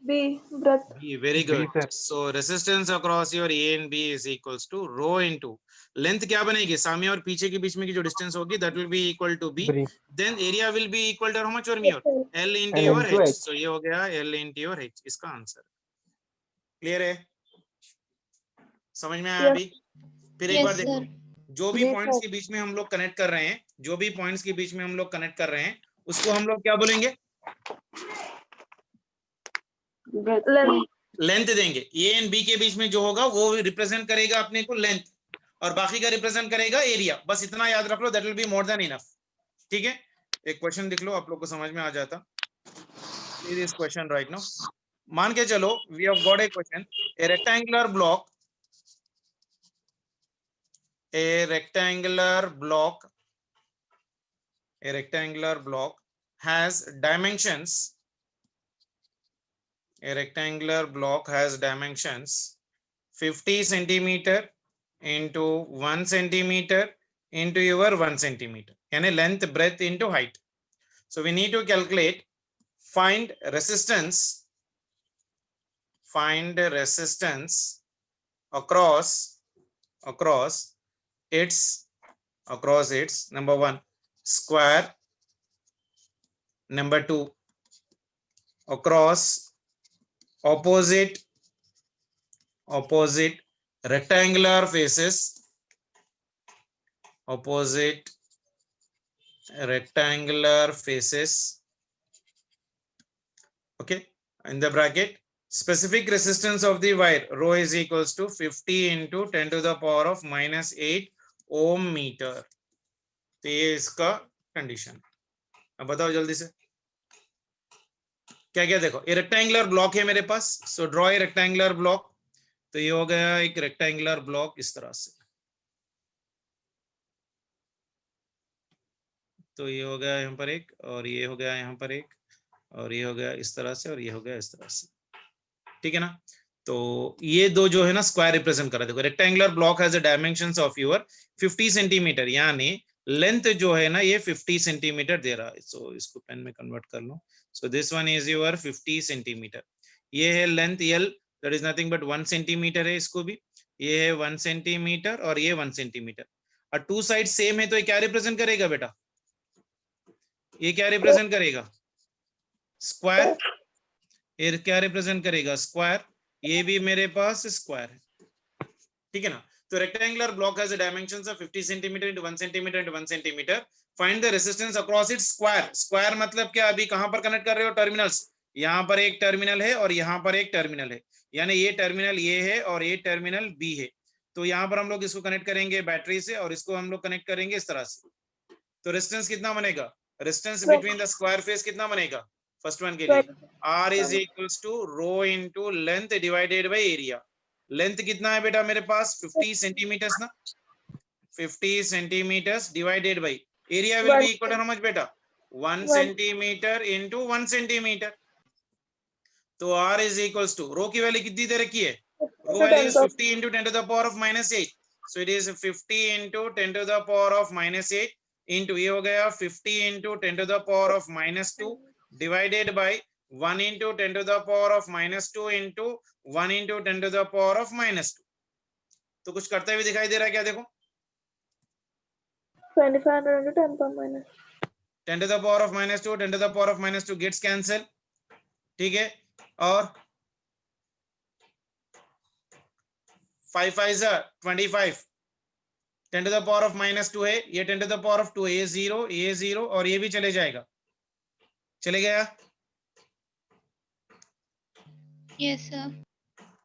B. Breadth. B, very B, good. sir. So resistance across your A and B is equals to rho into length क्या बनेगी, सामने और पीछे के बीच में की जो distance होगी that will be equal to B. B. Then area will be equal to how much or more? L into L your into H. H. So ये हो गया L into your H, इसका आंसर क्लियर है, समझ में आया Yes. अभी? फिर एक Yes, बार देखो, sir. जो भी जी, पॉइंट्स sir. के बीच में हम लोग कनेक्ट कर रहे हैं, जो भी पॉइंट्स के बीच में हम लोग कनेक्ट कर रहे हैं, उसको हम लोग क्या बोलेंगे? Length. लेंथ देंगे। ए एंड बी के बीच में जो होगा वो रिप्रेजेंट करेगा अपने को लेंथ, और बाकी का रिप्रेजेंट करेगा एरिया। बस इतना याद रख लो, that will be more than enough. ठीक है, एक क्वेश्चन लिख लो, आप लोग को समझ में आ जाता। दिस क्वेश्चन राइट नाउ, मान के चलो we have got a question, a rectangular block, a rectangular block has dimensions, a rectangular block has dimensions 50 centimeter into 1 centimeter into your 1 centimeter, यानी length, breadth into height. So we need to calculate, find resistance across its number 1 square, number 2 across opposite rectangular faces, okay, in the bracket specific resistance of the wire rho is equals to 50 into 10 to the power of minus 8 ohm metre. तो ये इसका condition. अब बताओ जल्दी से क्या क्या। देखो, ये रेक्टेंगुलर ब्लॉक है मेरे पास, so draw a rectangular block. तो ये हो गया एक रेक्टेंगुलर ब्लॉक इस तरह से, तो ये हो गया यहाँ पर एक, और ये हो गया यहाँ पर एक, और ये हो गया इस तरह से, और ये हो गया इस तरह से। ठीक है ना, तो ये दो जो है ना स्क्वायर रिप्रेजेंट कर रहा है। देखो, rectangular block has a dimensions of your 50 centimetre, यानी लेंथ जो है ना ये 50 सेंटीमीटर दे रहा है। सो इसको पेन में कन्वर्ट कर लो। So this one is your 50 centimetre. ये है length L, that is nothing but 1 centimetre है इसको भी। ये है 1 सेंटीमीटर और ये 1 सेंटीमीटर, और टू साइड सेम है, तो ये क्या रिप्रेजेंट करेगा बेटा? ये क्या रिप्रेजेंट करेगा? स्क्वायर। ये क्या रिप्रेजेंट करेगा? स्क्वायर। ये भी मेरे पास स्क्वायर है। ठीक है ना, तो rectangular block has a dimensions of 50 centimetre into 1 centimetre into 1 centimetre. Find the resistance across its square. Square मतलब क्या? अभी कहां पर कनेक्ट कर रहे हो? टर्मिनल्स। यहां पर एक टर्मिनल है और यहां पर एक टर्मिनल है, यानी ये टर्मिनल ये है और ये टर्मिनल बी है। तो यहां पर हम लोग इसको कनेक्ट करेंगे बैटरी से, और इसको हम लोग कनेक्ट करेंगे इस तरह से। तो रेजिस्टेंस कितना बनेगा? Resistance between the square face कितना बनेगा? फर्स्ट वन के लिए R is equals to rho into length divided by area। Length कितना है बेटा मेरे पास? 50 सेंटीमीटर्स ना, 50 centimetres divided by area will be equal to how much बेटा? 1 सेंटीमीटर into 1 सेंटीमीटर। तो R is equals to, rho की वैल्यू कितनी दे रखी है? Rho value is 50 into 10 to the power of minus 8। so it is 50 into 10 to the power of minus 8 into ये हो गया 50 into 10 to the power of minus 2 divided by 1 into 10 to the power of minus 2 into 1 into 10 to the power of minus 2। तो कुछ करते हुए दिखाई दे रहा है क्या? देखो, 2500 into 10 power minus 10 to the power of minus 2, 10 to the power of minus 2 gets cancel। ठीक है, और 5 5 25, 10 to the power of minus 2 है, ये 10 to the power of 2 है, ये 0 और ये भी चले जाएगा। चले गया? Yes, sir.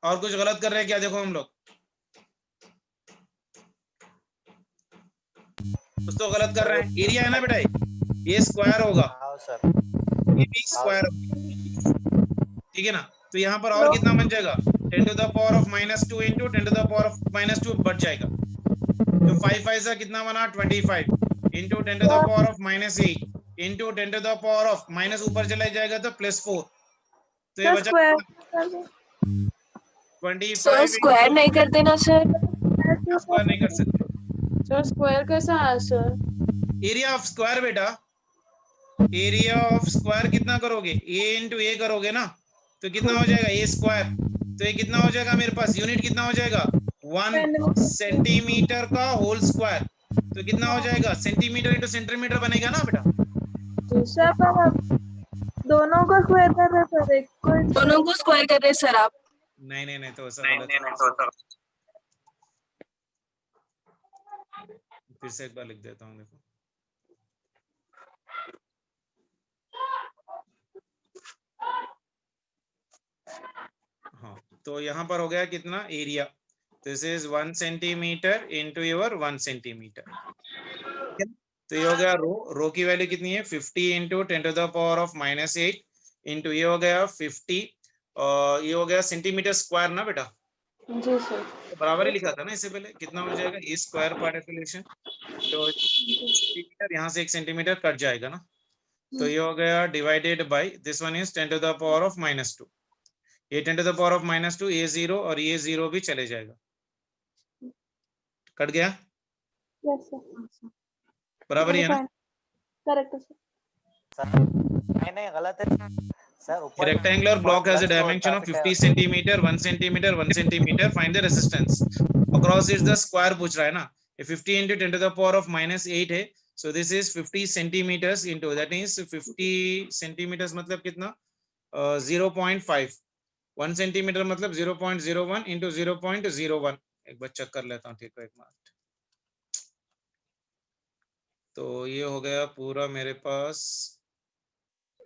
और कुछ गलत कर रहे हैं क्या? देखो हम लोग कुछ तो गलत कर रहे हैं। एरिया है ना बेटा, ये स्क्वायर होगा, हाँ सर, ये भी स्क्वायर होगा। ठीक है ना, तो यहाँ पर और कितना बन जाएगा? 10 to the power of minus 2 into 10 to the power of minus 2 बढ़ जाएगा। तो 5 5 से कितना बना? 25 into 10 to the power of minus 8 into 10 to the power of minus ऊपर चला जाएगा तो +4। तो ये बचा square 25। स्क्वायर नहीं कर देना सर। स्क्वायर नहीं कर सकते। सर स्क्वायर कैसा है सर? एरिया ऑफ स्क्वायर बेटा, एरिया ऑफ स्क्वायर कितना करोगे? a into a करोगे ना, तो कितना हो जाएगा ए स्क्वायर, तो ये कितना हो जाएगा मेरे पास, यूनिट कितना हो जाएगा 1 सेंटीमीटर का होल स्क्वायर, तो कितना हो जाएगा सेंटीमीटर इंटू सेंटीमीटर बनेगा ना बेटा। सर पर आप दोनों को स्क्वायर कर रहे सर, एक को दोनों को स्क्वायर कर रहे हैं सर आप। नहीं नहीं नहीं, तो ऐसा गलत है। फिर से एक बार लिख देता हूँ, देखो हाँ, तो यहाँ पर हो गया कितना area, this is 1 centimetre into your 1 centimetre, तो ये हो गया रो की वैल्यू कितनी है 50 into 10 to the power of -8 into ये हो गया 50, और ये हो गया सेंटीमीटर स्क्वायर ना बेटा, जी सर। तो बराबर ही लिखा था ना इससे पहले, कितना हो जाएगा ए स्क्वायर पार्ट एफिलिएशन, तो सेंटीमीटर यहाँ से 1 सेंटीमीटर कट जाएगा ना, तो ये हो गया divided by this one is 10 to the power of -2, ये 10 टू द पावर ऑफ -2, ये 0 और ये 0 भी चले जाएगा, कट गया, यस सर, बराबर ही है ना। Correct sir. नहीं गलत है सर, A ऊपर rectangular block has a plus तो dimension of होता 50 centimeter, 1 centimeter, 1 centimeter. Find the resistance. Across is the square पूछ रहा है ना, ये 50 into 10 to the power of -8 है, so this is 50 centimeters into, that is 50 centimeters मतलब कितना 0.5, 1 centimeter मतलब 0.01 into 0.01, एक बार चेक कर लेता हूँ, ठीक है एक मिनट, तो ये हो गया पूरा मेरे पास,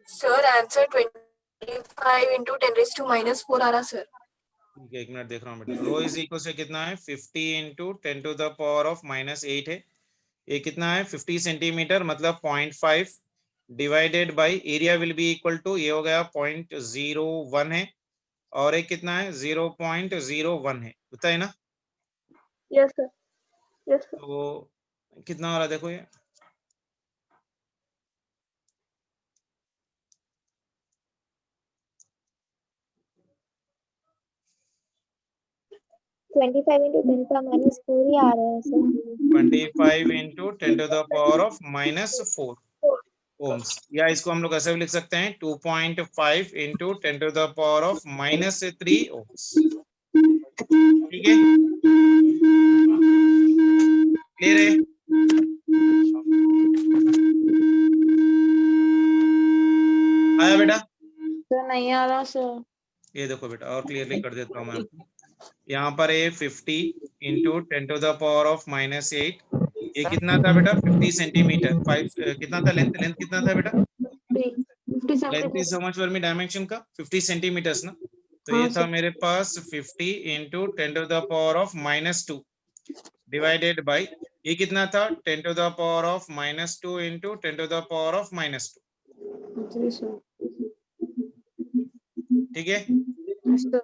सर आंसर 25 इंटू 10⁻⁻⁴ आ रहा सर। ठीक है एक मिनट देख रहा हूँ बेटा, रो इज इक्वल से कितना है 50 into 10 to the power of -8 है, ये कितना है 50 सेंटीमीटर मतलब 0.5 divided by area will be equal to, ये हो गया 0.01 है, और एक कितना है 0.01 है, होता है ना, यस सर, यस सर। तो कितना हो रहा है देखो ये 25 into 10 का -4 ही आ रहा है sir. 25 into 10 to the power of -4 ohms, या इसको हम लोग ऐसे भी लिख सकते हैं 2.5 into 10 to the power of -3 ohms, ठीक है, क्लियर है, आया बेटा, सर नहीं आ रहा सर। ये देखो बेटा और क्लियरली कर देता हूँ मैं, यहाँ पर ये 50 into 10 to the power of -8, ये कितना था बेटा 50 सेंटीमीटर, 5 कितना था लेंथ, लेंथ कितना था बेटा, 50 length is so much for me dimension का 50 सेंटीमीटर्स ना, तो ये था मेरे पास 50 into 10 to the power of -2 divided by, ये कितना था 10 to the power of -2 into 10 to the power of -2, जी सर। ठीक है, sir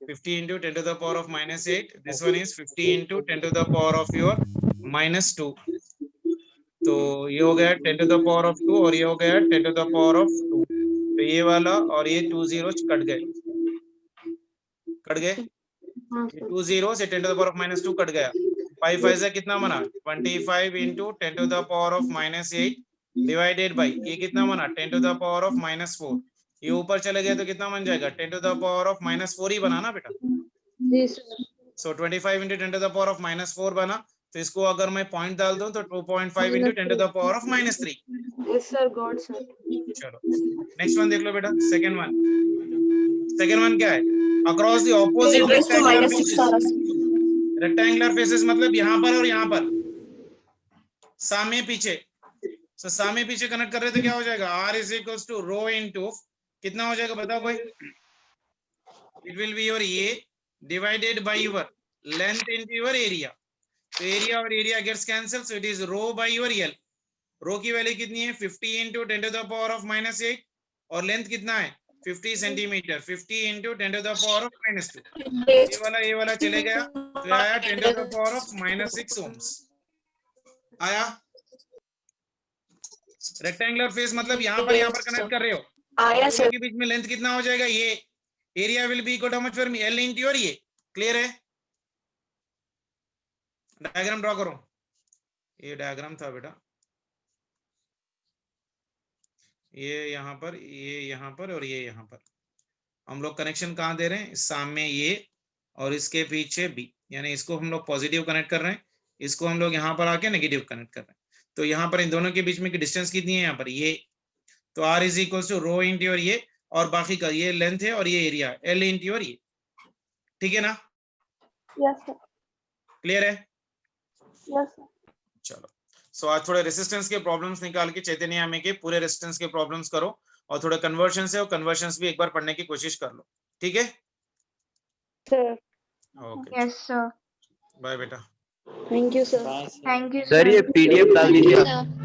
50 into 10 to the power of -8, this one is 50 into 10 to the power of your -2, तो ये हो गया 10 to the power of 2 और ये हो गया 10 to the power of 2, तो ये वाला और ये 2 zeros कट गए, कट गए, ये 2 0 से 10 to the power of -2 cut गया, 5 5 से कितना बना 25 into 10 to the power of -8 divided by, ये कितना बना 10 to the power of -4, ये ऊपर चले गए तो कितना बन जाएगा 10 to the power of -4 ही बना ना बेटा, जी sir. So 25 into 10 to the power of -4 बना, तो इसको अगर मैं पॉइंट डाल दूं तो 2.5 into 10 to the power of -3, yes sir, God sir. चलो नेक्स्ट वन देख लो बेटा, सेकंड वन क्या है, across the opposite rectangular faces, rectangular faces मतलब यहाँ पर और यहाँ पर, सामने पीछे, तो सामने पीछे कनेक्ट कर रहे तो क्या हो जाएगा r is equals to row into कितना हो जाएगा बताओ भाई, it will be your A divided by your length into your area, तो एरिया और area gets cancel, so it is rho by your L, rho की वैल्यू कितनी है 50 into 10 to the power of -8 और लेंथ कितना है 50 centimetre, 50 into 10 to the power of -2, ये वाला चले गया तो आया 10 to the power of -6 ohms आया, रेक्टेंगुलर फेस मतलब यहाँ पर कनेक्ट कर रहे हो, आया सर। के बीच में लेंथ कितना हो जाएगा, ये area will be equal too much for me L into your ये, क्लियर है, डायग्राम ड्रॉ करो, ये डायग्राम था बेटा, ये यहाँ पर, ये यहाँ पर और ये यहाँ पर। हम लोग कनेक्शन कहाँ दे रहे हैं? सामने ये और इसके पीछे बी, यानी इसको हम लोग पॉजिटिव कनेक्ट कर रहे हैं, इसको हम लोग यहाँ पर आके नेगेटिव कनेक्ट कर रहे हैं। तो यहाँ पर इन दोनों के बीच में की डिस्टेंस कितनी है? यहाँ पर ये, तो r is equal to rho into और ये, और बाकी का ये लेंथ है और ये एरिया L इंटू और ये, ठीक है ना? यस सर, क्लियर है? Yes sir. चलो, सो आज थोड़े रेसिस्टेंस के प्रॉब्लम्स निकाल के चैतन्य हमें के पूरे रेसिस्टेंस के प्रॉब्लम्स करो, और थोड़े कन्वर्शन है और कन्वर्शंस भी एक बार पढ़ने की कोशिश कर लो, ठीक है? Sir okay, yes sir, bye बेटा। Thank you sir. Thank you sir ये PDF डाल दीजिए। सर